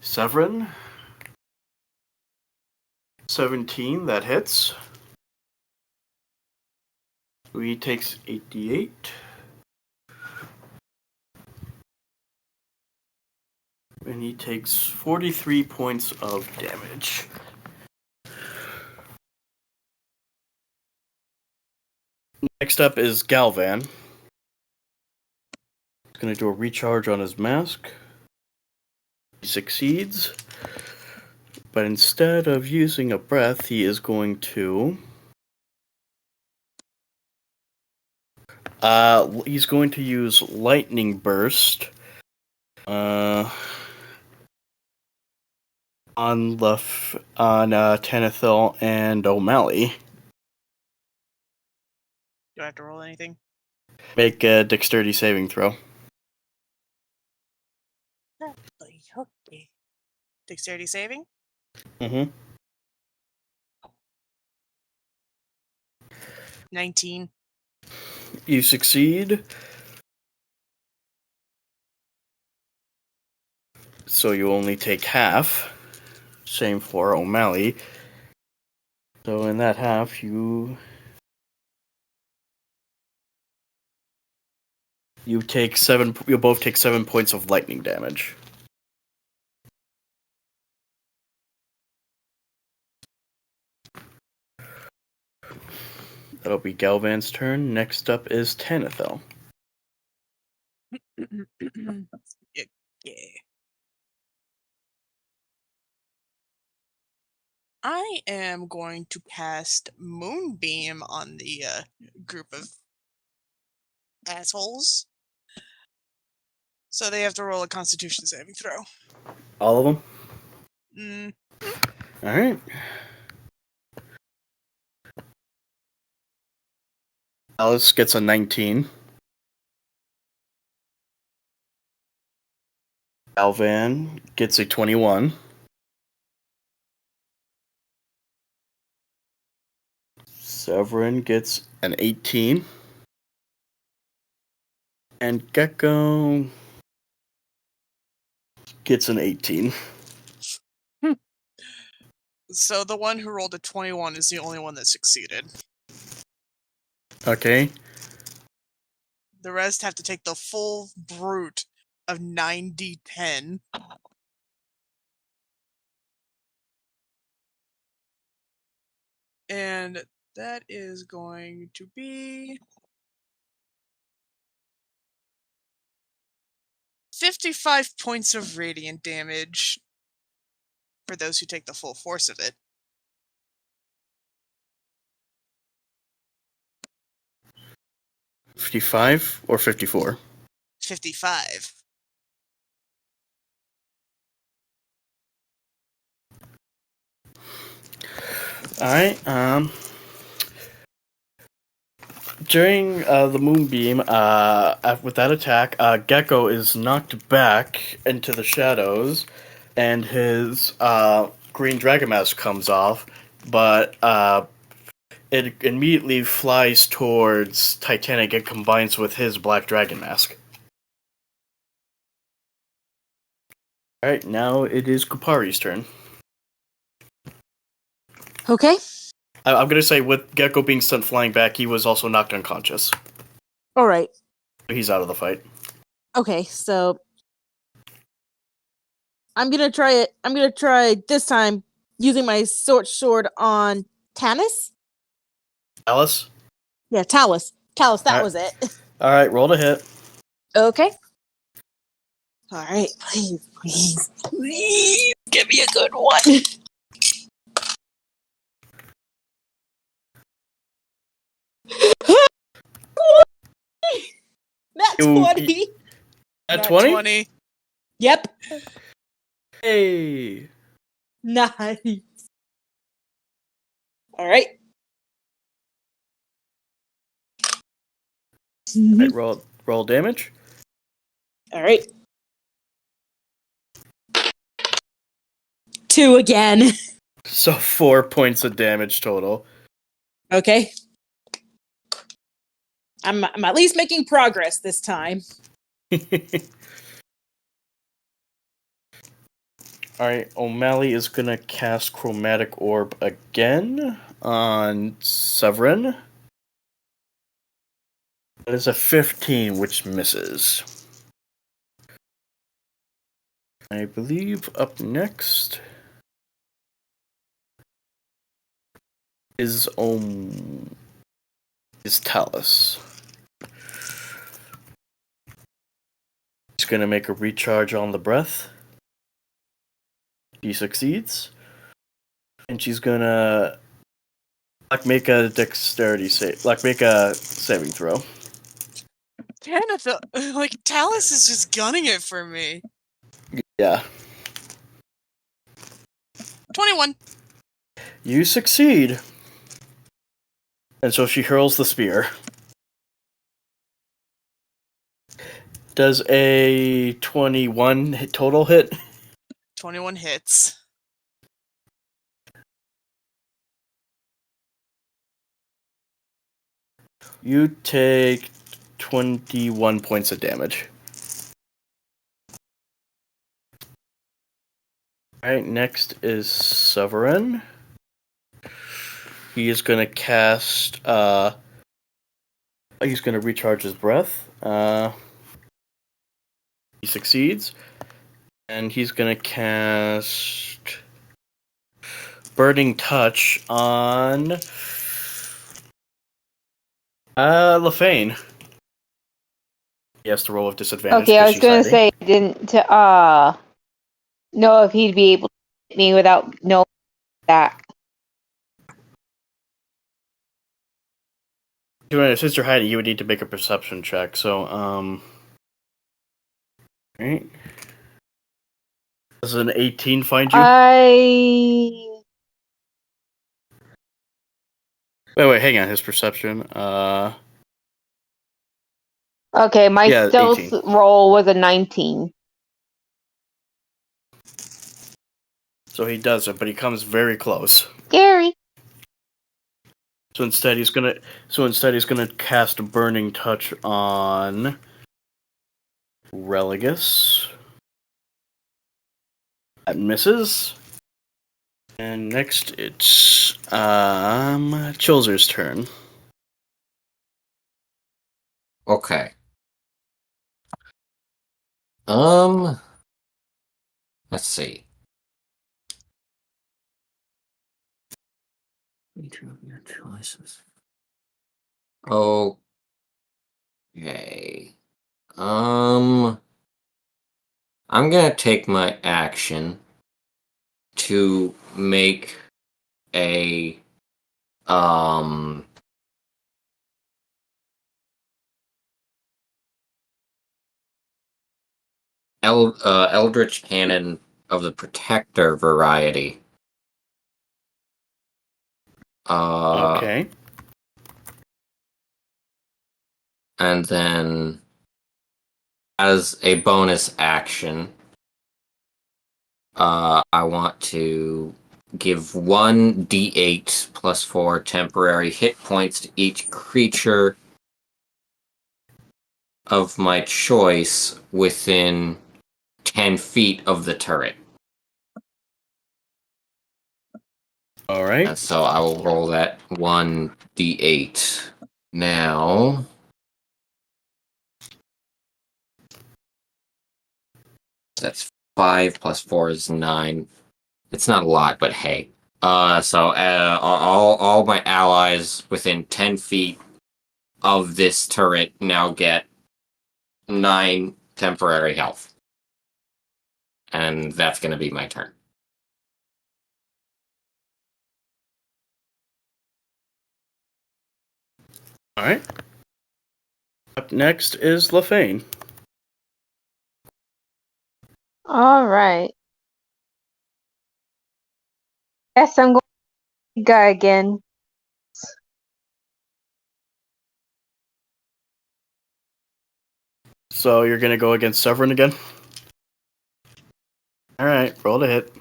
Severin. 17, that hits. So he takes 8d8. And he takes 43 points of damage. Next up is Galvan. He's going to do a recharge on his mask. He succeeds. But instead of using a breath, he is going to... he's going to use Lightning Burst. On Tanithil and O'Malley. Do I have to roll anything? Make a dexterity saving throw. Okay. Dexterity saving? Mm-hmm. 19. You succeed. So you only take half. Same for O'Malley. So in that half, you take 7. You both take 7 points of lightning damage. That'll be Galvan's turn. Next up is Tanithel. Yeah. I am going to cast Moonbeam on the group of assholes. So they have to roll a Constitution saving throw. All of them? Mm. Alright. Alice gets a 19. Galvan gets a 21. Severin gets an 18. And Gecko gets an 18. So the one who rolled a 21 is the only one that succeeded. Okay. The rest have to take the full brute of 9d10. And that is going to be 55 points of radiant damage for those who take the full force of it. 55 or 54? 55. Alright, during the moonbeam, with that attack, Gecko is knocked back into the shadows, and his green dragon mask comes off, but it immediately flies towards Titanic and combines with his black dragon mask. Alright, now it is Kupari's turn. Okay. I'm gonna say with Gecko being sent flying back, he was also knocked unconscious. All right. He's out of the fight. Okay, so I'm gonna try it. I'm gonna try this time using my sword on Tanis. Alice? Yeah, Talus. Talus, that Alright. was it. Alright, roll to hit. Okay. All right, please, give me a good one. That's You- 20. At Nat 20? 20. Yep. Hey. Nice. All right. Alright, roll damage. All right. 2 again. So 4 points of damage total. Okay. I'm at least making progress this time. Alright, O'Malley is gonna cast Chromatic Orb again on Severin. That is a 15, which misses. I believe up next is Talus. He's gonna make a recharge on the breath. He succeeds. And she's gonna make a dexterity save, make a saving throw. Talus is just gunning it for me. Yeah. 21. You succeed. And so she hurls the spear. Does a 21 total hit? 21 hits. You take 21 points of damage. Alright, next is Severin. He is going to cast... he's going to recharge his breath. He succeeds. And he's going to cast... Burning Touch on... LaFane. He has to roll with disadvantage. Okay, I was she's gonna hiding. say, didn't know if he'd be able to hit me without knowing that. Since you're hiding, you would need to make a perception check. So, Alright. Does an 18 find you? Wait, hang on. His perception. Okay, my Yeah, stealth 18. roll was a 19. So he does it, but he comes very close. Scary. So instead, he's gonna cast a Burning Touch on Religus. That misses. And next, it's Chilzer's turn. Okay. Let's see. Each of your choices. Okay. I'm gonna take my action to make a Eldritch Cannon of the Protector variety. Okay. And then, as a bonus action, I want to give 1d8 plus 4 temporary hit points to each creature of my choice within 10 feet of the turret. All right. So I will roll that 1d8. Now, that's 5 plus 4 is 9. It's not a lot, but hey. All my allies within 10 feet of this turret now get 9 temporary health. And that's going to be my turn. All right. Up next is LaFane. All right. Guess I'm going to guy again. So you're gonna go against Severin again? All right, roll to hit.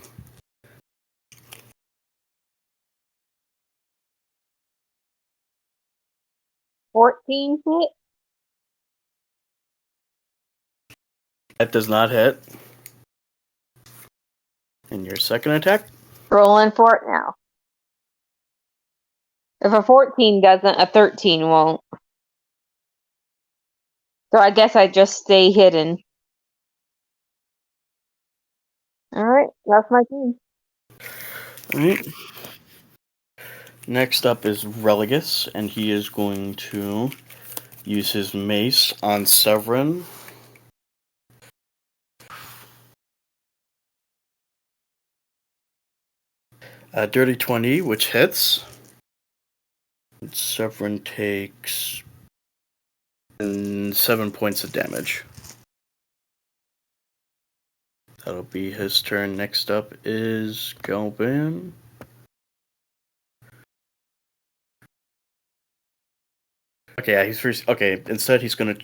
$14 hit. That does not hit. And your second attack? Rolling for it now. If a 14 doesn't, a 13 won't. So I guess I just stay hidden. Alright, that's my team. All right. Next up is Religus, and he is going to use his mace on Severin. Dirty 20, which hits. And Severin takes 7 points of damage. That'll be his turn. Next up is Galvan. Okay, yeah, he's first. Okay, instead he's gonna.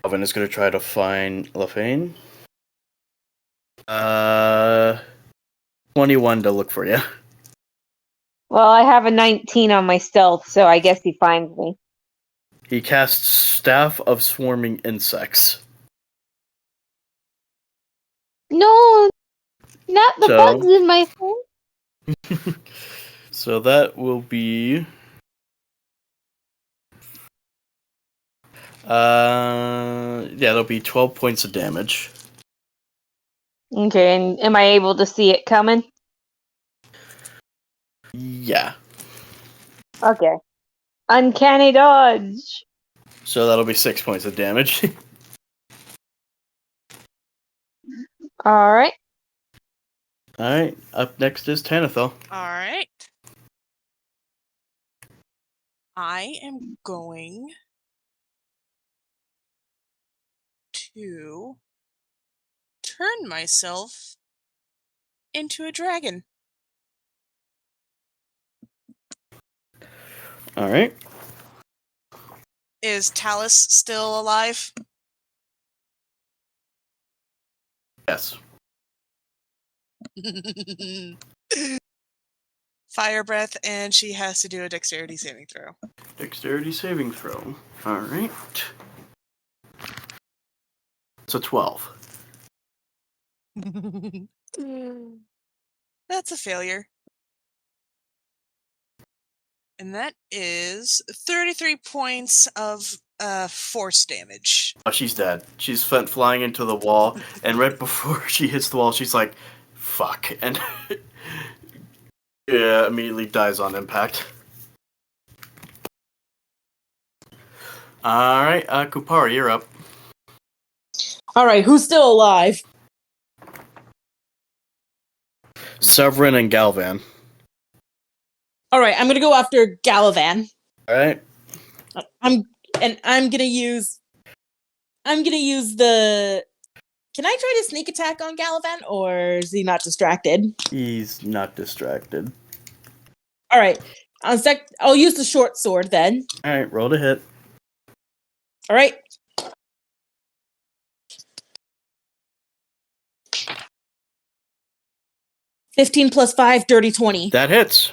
Galvan is gonna try to find LaFane. 21 to look for you. Well, I have a 19 on my stealth, so I guess he finds me. He casts Staff of Swarming Insects. No! Not the So- bugs in my face! So that will be. That'll be 12 points of damage. Okay, and am I able to see it coming? Yeah. Okay. Uncanny dodge! So that'll be 6 points of damage. Alright. Alright, up next is Tanithel. All right. I am going to turn myself into a dragon. Alright. Is Talus still alive? Yes. Fire breath, and she has to do a dexterity saving throw. Dexterity saving throw. Alright. It's a 12. That's a failure. And that is 33 points of force damage. Oh, she's dead. She's flying into the wall, and right before she hits the wall, she's like, fuck. And yeah, immediately dies on impact. Alright, Kupari, you're up. All right, who's still alive? Severin and Galvan. All right, I'm gonna go after Galavan. Alright. I'm gonna use the. Can I try to sneak attack on Galavan, or is he not distracted? He's not distracted. All right, I'll use the short sword then. Alright, roll to hit. All right. $15 plus 5, dirty 20. That hits.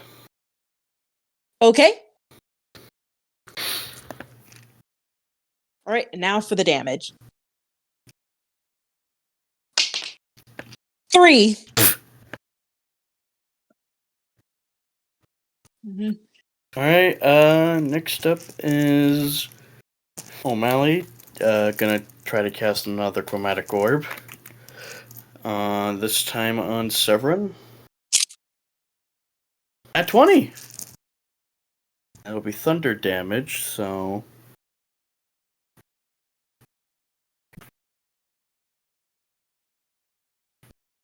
Okay. All right, and now for the damage. 3. Mhm. All right. Next up is O'Malley. Gonna try to cast another chromatic orb. This time on Severin. At 20. That'll be thunder damage. So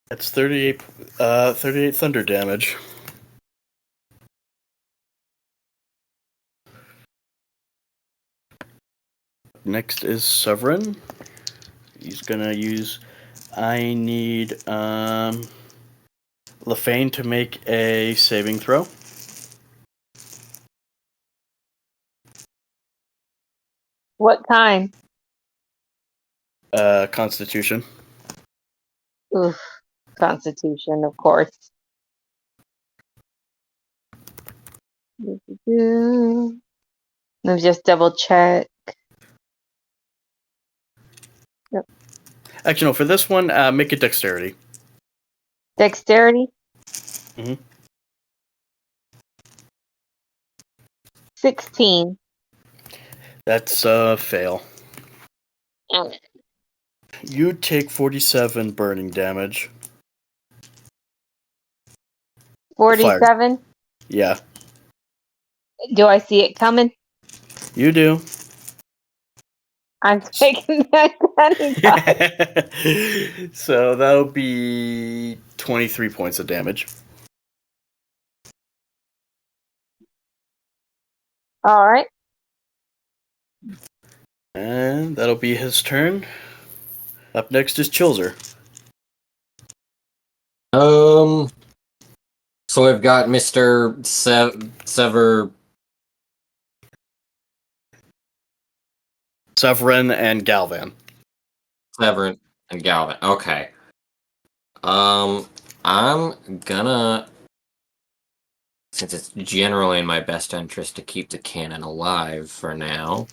that's 38. 38 thunder damage. Next is Severin. He's gonna use. I need LaFane to make a saving throw. What kind? Constitution. Oof. Constitution, of course. Let me just double check. Actually, no. For this one, make it dexterity. Dexterity? Mhm. 16. That's fail. You take 47 burning damage. Fire. 47? Yeah, Do I see it coming? you do. I'm taking that anytime. So that'll be 23 points of damage. Alright. And that'll be his turn. Up next is Chilzer. So we've got Mr. Sever. Severin and Galvan. Severin and Galvin. Okay. I'm gonna, since it's generally in my best interest to keep the cannon alive for now.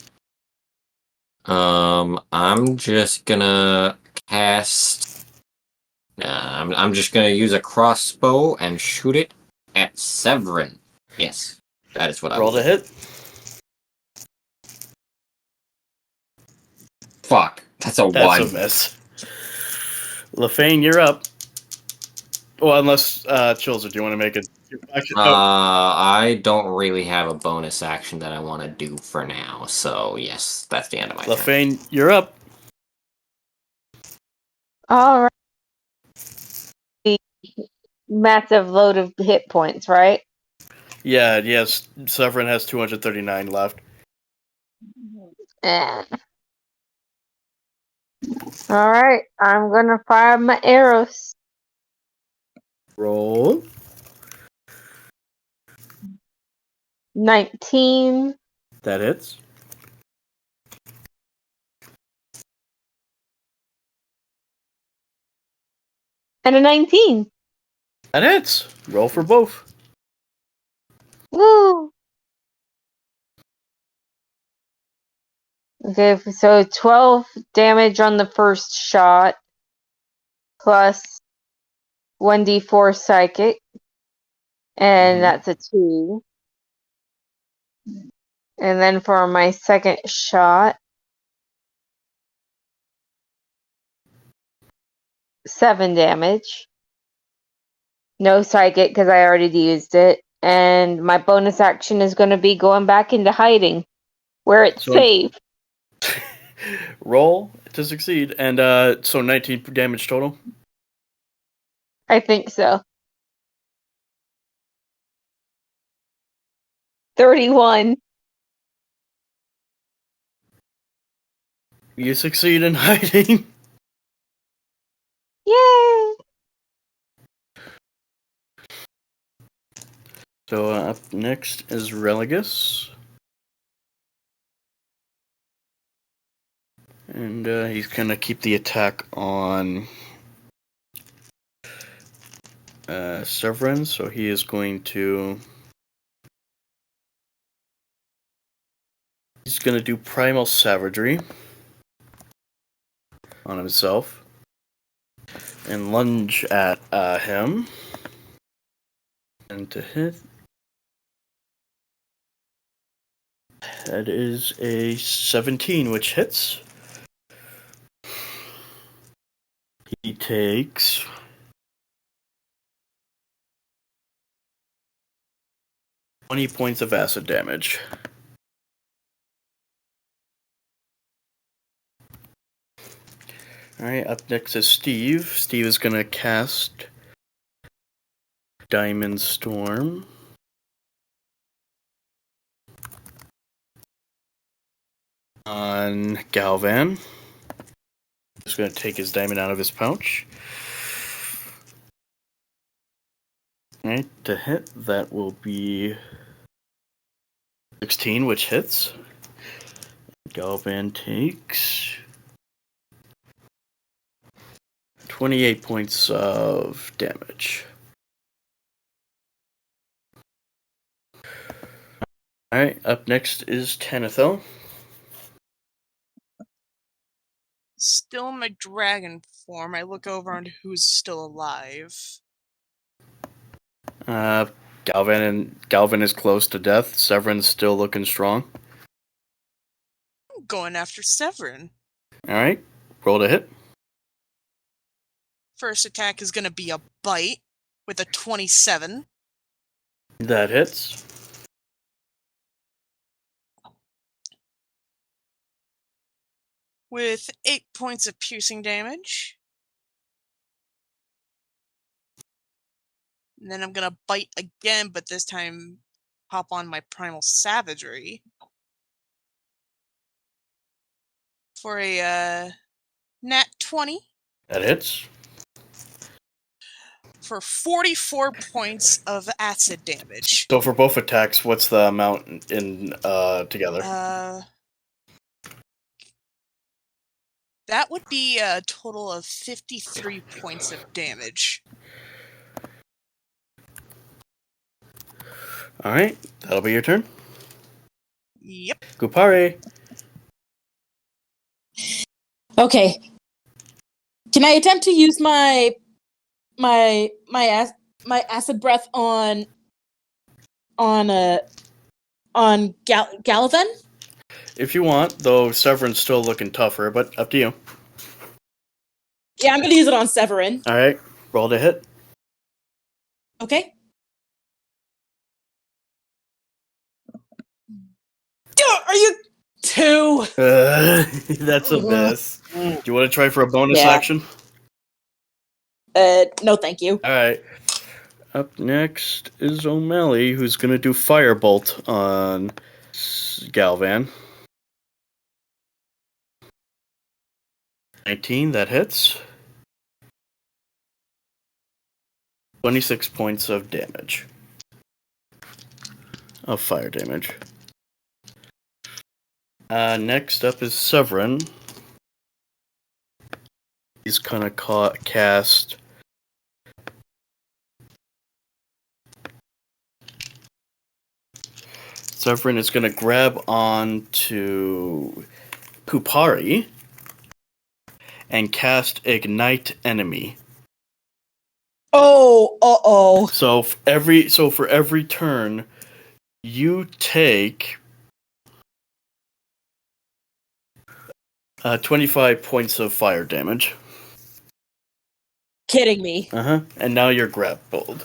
I'm just gonna cast. I'm just gonna use a crossbow and shoot it at Severin. Yes, that is what I Roll to will. hit. Fuck, that's a That's one. a miss. LaFane, you're up. Well, unless Chilzer, do you want to make it? Actually, no. I don't really have a bonus action that I want to do for now, so yes, that's the end of my turn. LaFane, you're up. Alright. Massive load of hit points, right? Yeah, yes. Severin has 239 left. Alright, I'm gonna fire my arrows. Roll. 19. That hits. And a 19. That hits. Roll for both. Woo! Okay, so 12 damage on the first shot, plus 1d4 psychic, and that's a 2. And then for my second shot, 7 damage. No psychic because I already used it. And my bonus action is going to be going back into hiding, where it's So- safe. Roll to succeed. And so 19 damage total. I think so. 31. You succeed in hiding. Yay! So up next is Religus. And he's going to keep the attack on Severin. So he is going to... He's going to do Primal Savagery on himself. And lunge at him. And to hit... That is a 17, which hits. He takes 20 points of acid damage. Alright, up next is Steve. Steve is going to cast Diamond Storm on Galvan. He's going to take his diamond out of his pouch. Alright, to hit, that will be 16, which hits. Galvan takes 28 points of damage. Alright, up next is Tanithel. Still in my dragon form, I look over on who's still alive. Galvan is close to death. Severin's still looking strong. I'm going after Severin. Alright, roll to hit. First attack is going to be a bite with a 27. That hits. With 8 points of piercing damage. And then I'm going to bite again, but this time hop on my primal savagery. For a nat 20. That hits. For 44 points of acid damage. So for both attacks, what's the amount in together? That would be a total of 53 points of damage. Alright, that'll be your turn. Yep. Kupari. Okay. Can I attempt to use my acid breath on Gallivan? If you want, though Severin's still looking tougher, but up to you. Yeah, I'm gonna use it on Severin. Alright, roll to hit. Okay. Are you 2? That's a miss. Do you want to try for a bonus action? No, thank you. Alright. Up next is O'Malley, who's going to do Firebolt on Galvan. 19, that hits. 26 points of damage. Of fire damage. Next up is Severin. He's gonna cast Severin is gonna grab on to Kupari and cast Ignite Enemy. Oh, uh-oh. So for every turn, you take 25 points of fire damage. Kidding me. And now you're grappled.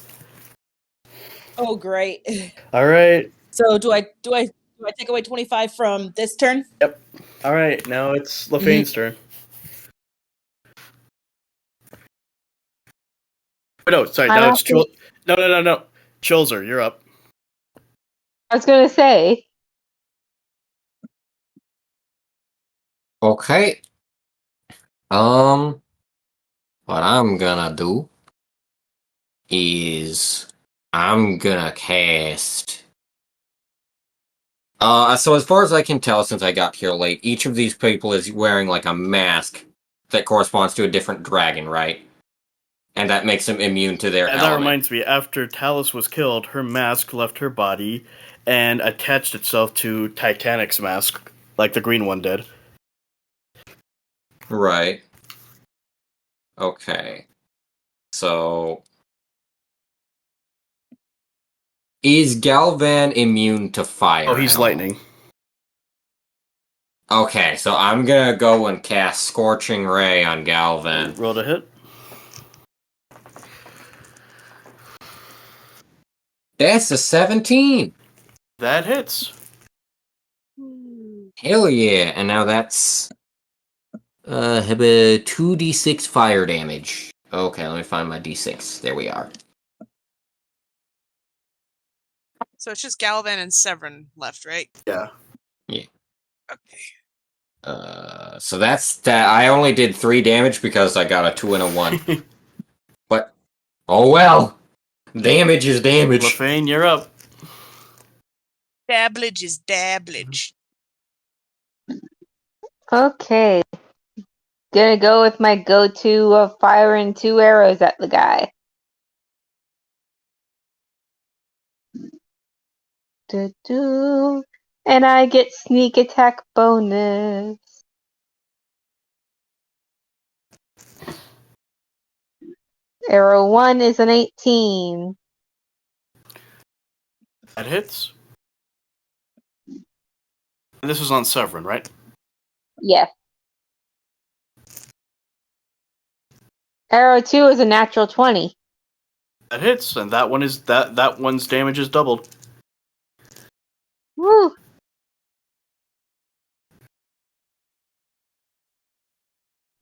Oh, great. All right. So do I take away 25 from this turn? Yep. All right. Now it's Lefaine's turn. Oh, no, sorry. Now it's No. Chilzer, you're up. I was gonna say. Okay. What I'm gonna do is I'm gonna cast. So as far as I can tell, since I got here late, each of these people is wearing like a mask that corresponds to a different dragon, right? And that makes them immune to their And element. that reminds me, after Talus was killed, her mask left her body and attached itself to Titanic's mask, like the green one did. Right. Okay. So is Galvan immune to fire? Oh, he's at all? lightning. Okay, so I'm gonna go and cast Scorching Ray on Galvan. Roll to hit. That's a 17! That hits. Hell yeah! And now that's... have a 2d6 fire damage. Okay, let me find my d6. There we are. So it's just Galvan and Severin left, right? Yeah. Yeah. Okay. So that's that. I only did 3 damage because I got a 2 and a 1. But, oh well! Damage is damage. LaFane, you're up. Dablage is dablage. Okay. Gonna go with my go-to of firing 2 arrows at the guy. Do-do. And I get sneak attack bonus. Arrow 1 is an 18. That hits. And this is on Severin, right? Yes. Arrow 2 is a natural 20. That hits, and that one's damage is doubled. Woo!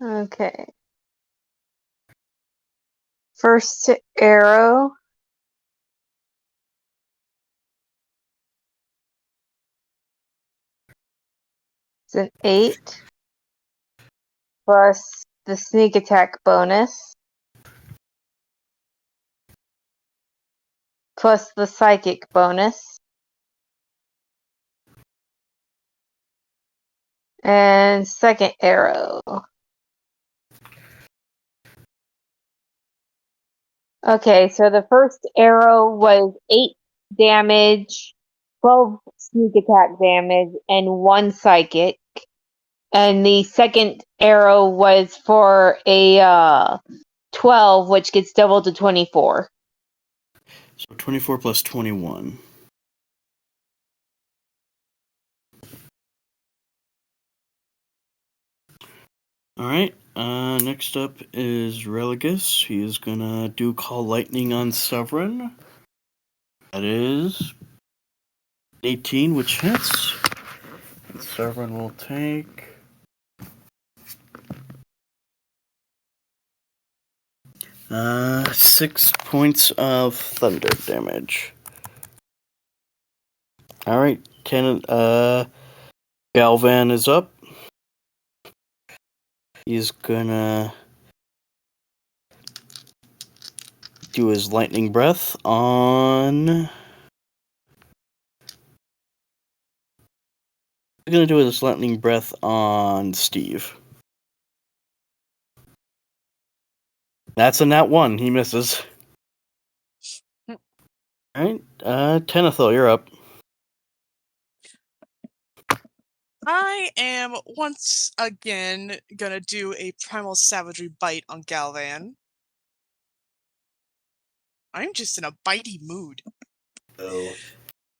Okay. First arrow. It's an 8. Plus the sneak attack bonus. Plus the psychic bonus. And second arrow. Okay, so the first arrow was 8 damage, 12 sneak attack damage, and 1 psychic. And the second arrow was for a 12, which gets doubled to 24. So 24 plus 21. Alright, next up is Religus. He is gonna do Call Lightning on Severin. That is 18, which hits. And Severin will take 6 points of thunder damage. Alright, Galvan is up. He's gonna do his lightning breath on... He's gonna do his lightning breath on Steve. That's a nat 1. He misses. Alright, Tenethil, you're up. I am once again gonna do a Primal Savagery bite on Galvan. I'm just in a bitey mood. Oh.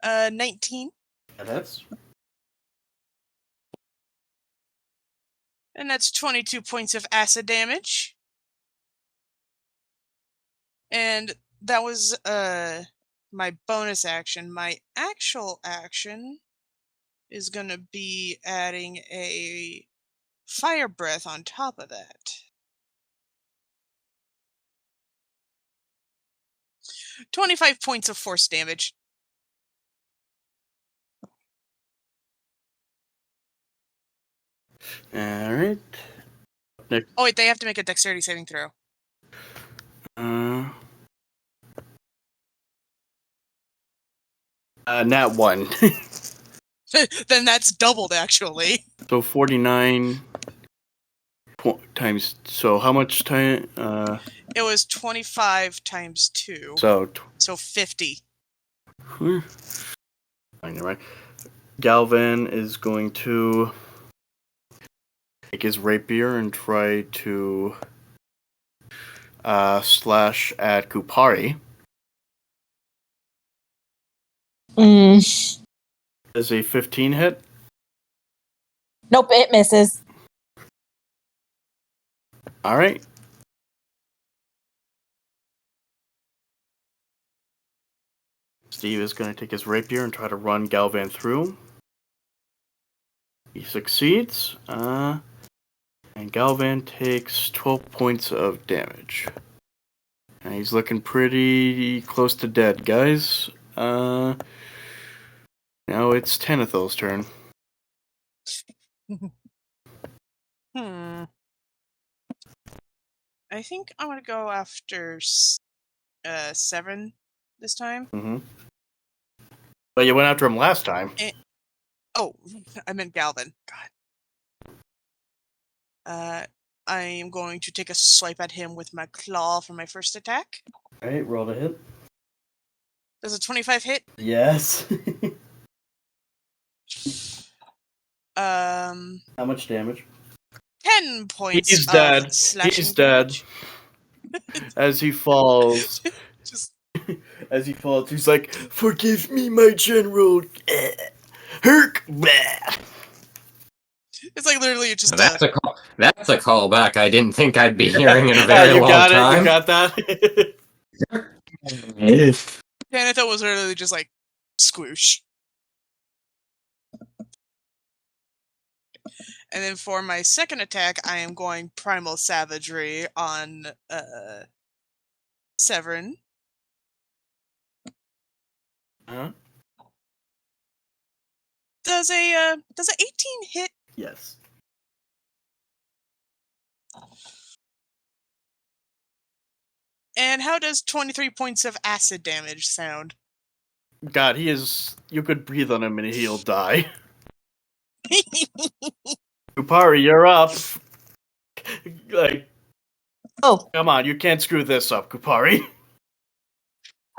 19. That's... And that's 22 points of acid damage. And that was my bonus action. My actual action is going to be adding a fire breath on top of that. 25 points of force damage. Alright. Oh wait, they have to make a dexterity saving throw. Nat 1. Then that's doubled, actually. So 49 times... So how much time... It was 25 times 2. So... So 50. Fine, right. Galvan is going to take his rapier and try to slash at Kupari. Is a 15 hit? Nope, it misses. All right. Steve is going to take his rapier and try to run Galvan through. He succeeds. And Galvan takes 12 points of damage. And he's looking pretty close to dead, guys. Now it's Tanithal's turn. I think I'm gonna go after Severin this time. Mm-hmm. But you went after him last time. Oh, I meant Galvin. God. I am going to take a swipe at him with my claw for my first attack. All right, roll to hit. Does a 25 hit? Yes. How much damage? 10 points. He's dead. Slashing He's dead. damage. As he falls. Just As he falls, he's like, "Forgive me, my general." Herc. it's like literally just That's a callback I didn't think I'd be hearing in a very you long got time. it. You got that. Tanitha was literally just like squoosh. And then for my second attack, I am going Primal Savagery on Severin. Huh? Does a 18 hit? Yes. And how does 23 points of acid damage sound? God, he is. You could breathe on him and he'll die. Kupari, you're up. Like, Oh, come on, you can't screw this up, Kupari.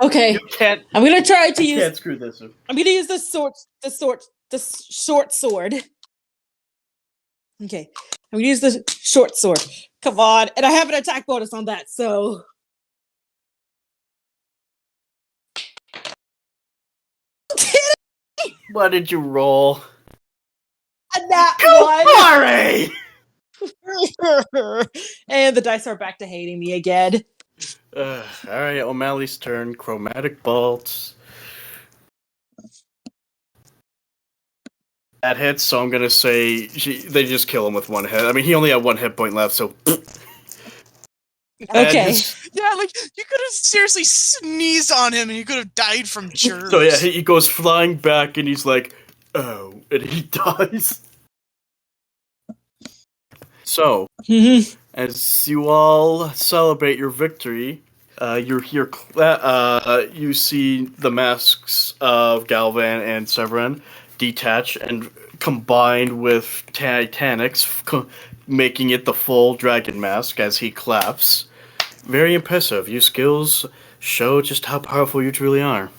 okay. You can't. I'm gonna try to You use. can't screw this up. I'm gonna use the short sword. Okay, I'm gonna use the short sword. Come on, and I have an attack bonus on that, so. What did you roll? That Kupari! one. And the dice are back to hating me again. Alright, O'Malley's turn. Chromatic bolts. That hits, so I'm gonna say they just kill him with one hit. I mean, he only had one hit point left, so. Okay. Yeah, like, you could have seriously sneezed on him and he could have died from germs. So yeah, he goes flying back and he's like, "Oh," and he dies. So, as you all celebrate your victory, you see the masks of Galvan and Severin detach and combined with Titanic's, making it the full dragon mask as he claps. Very impressive. Your skills show just how powerful you truly are.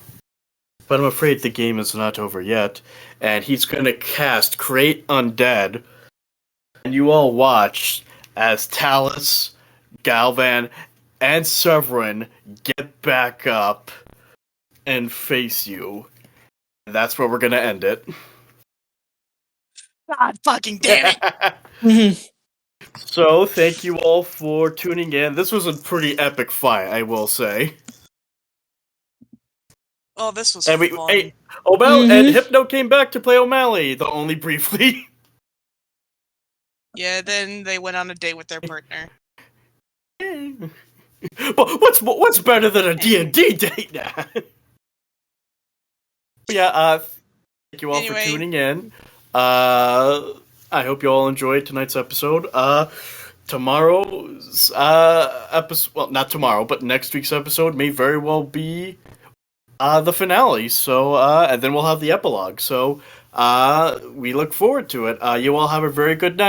But I'm afraid the game is not over yet, and he's going to cast Create Undead, and you all watch as Talus, Galvan, and Severin get back up and face you. And that's where we're going to end it. God fucking damn it! So, thank you all for tuning in. This was a pretty epic fight, I will say. Oh, this was And fun. hey, O'Malley and Hypno came back to play O'Malley, though only briefly. Yeah, then they went on a date with their partner. But what's better than a D&D date now? Yeah, thank you all for tuning in. I hope you all enjoyed tonight's episode. Tomorrow's episode, well, not tomorrow, but next week's episode may very well be the finale. So, and then we'll have the epilogue. So, we look forward to it. You all have a very good night.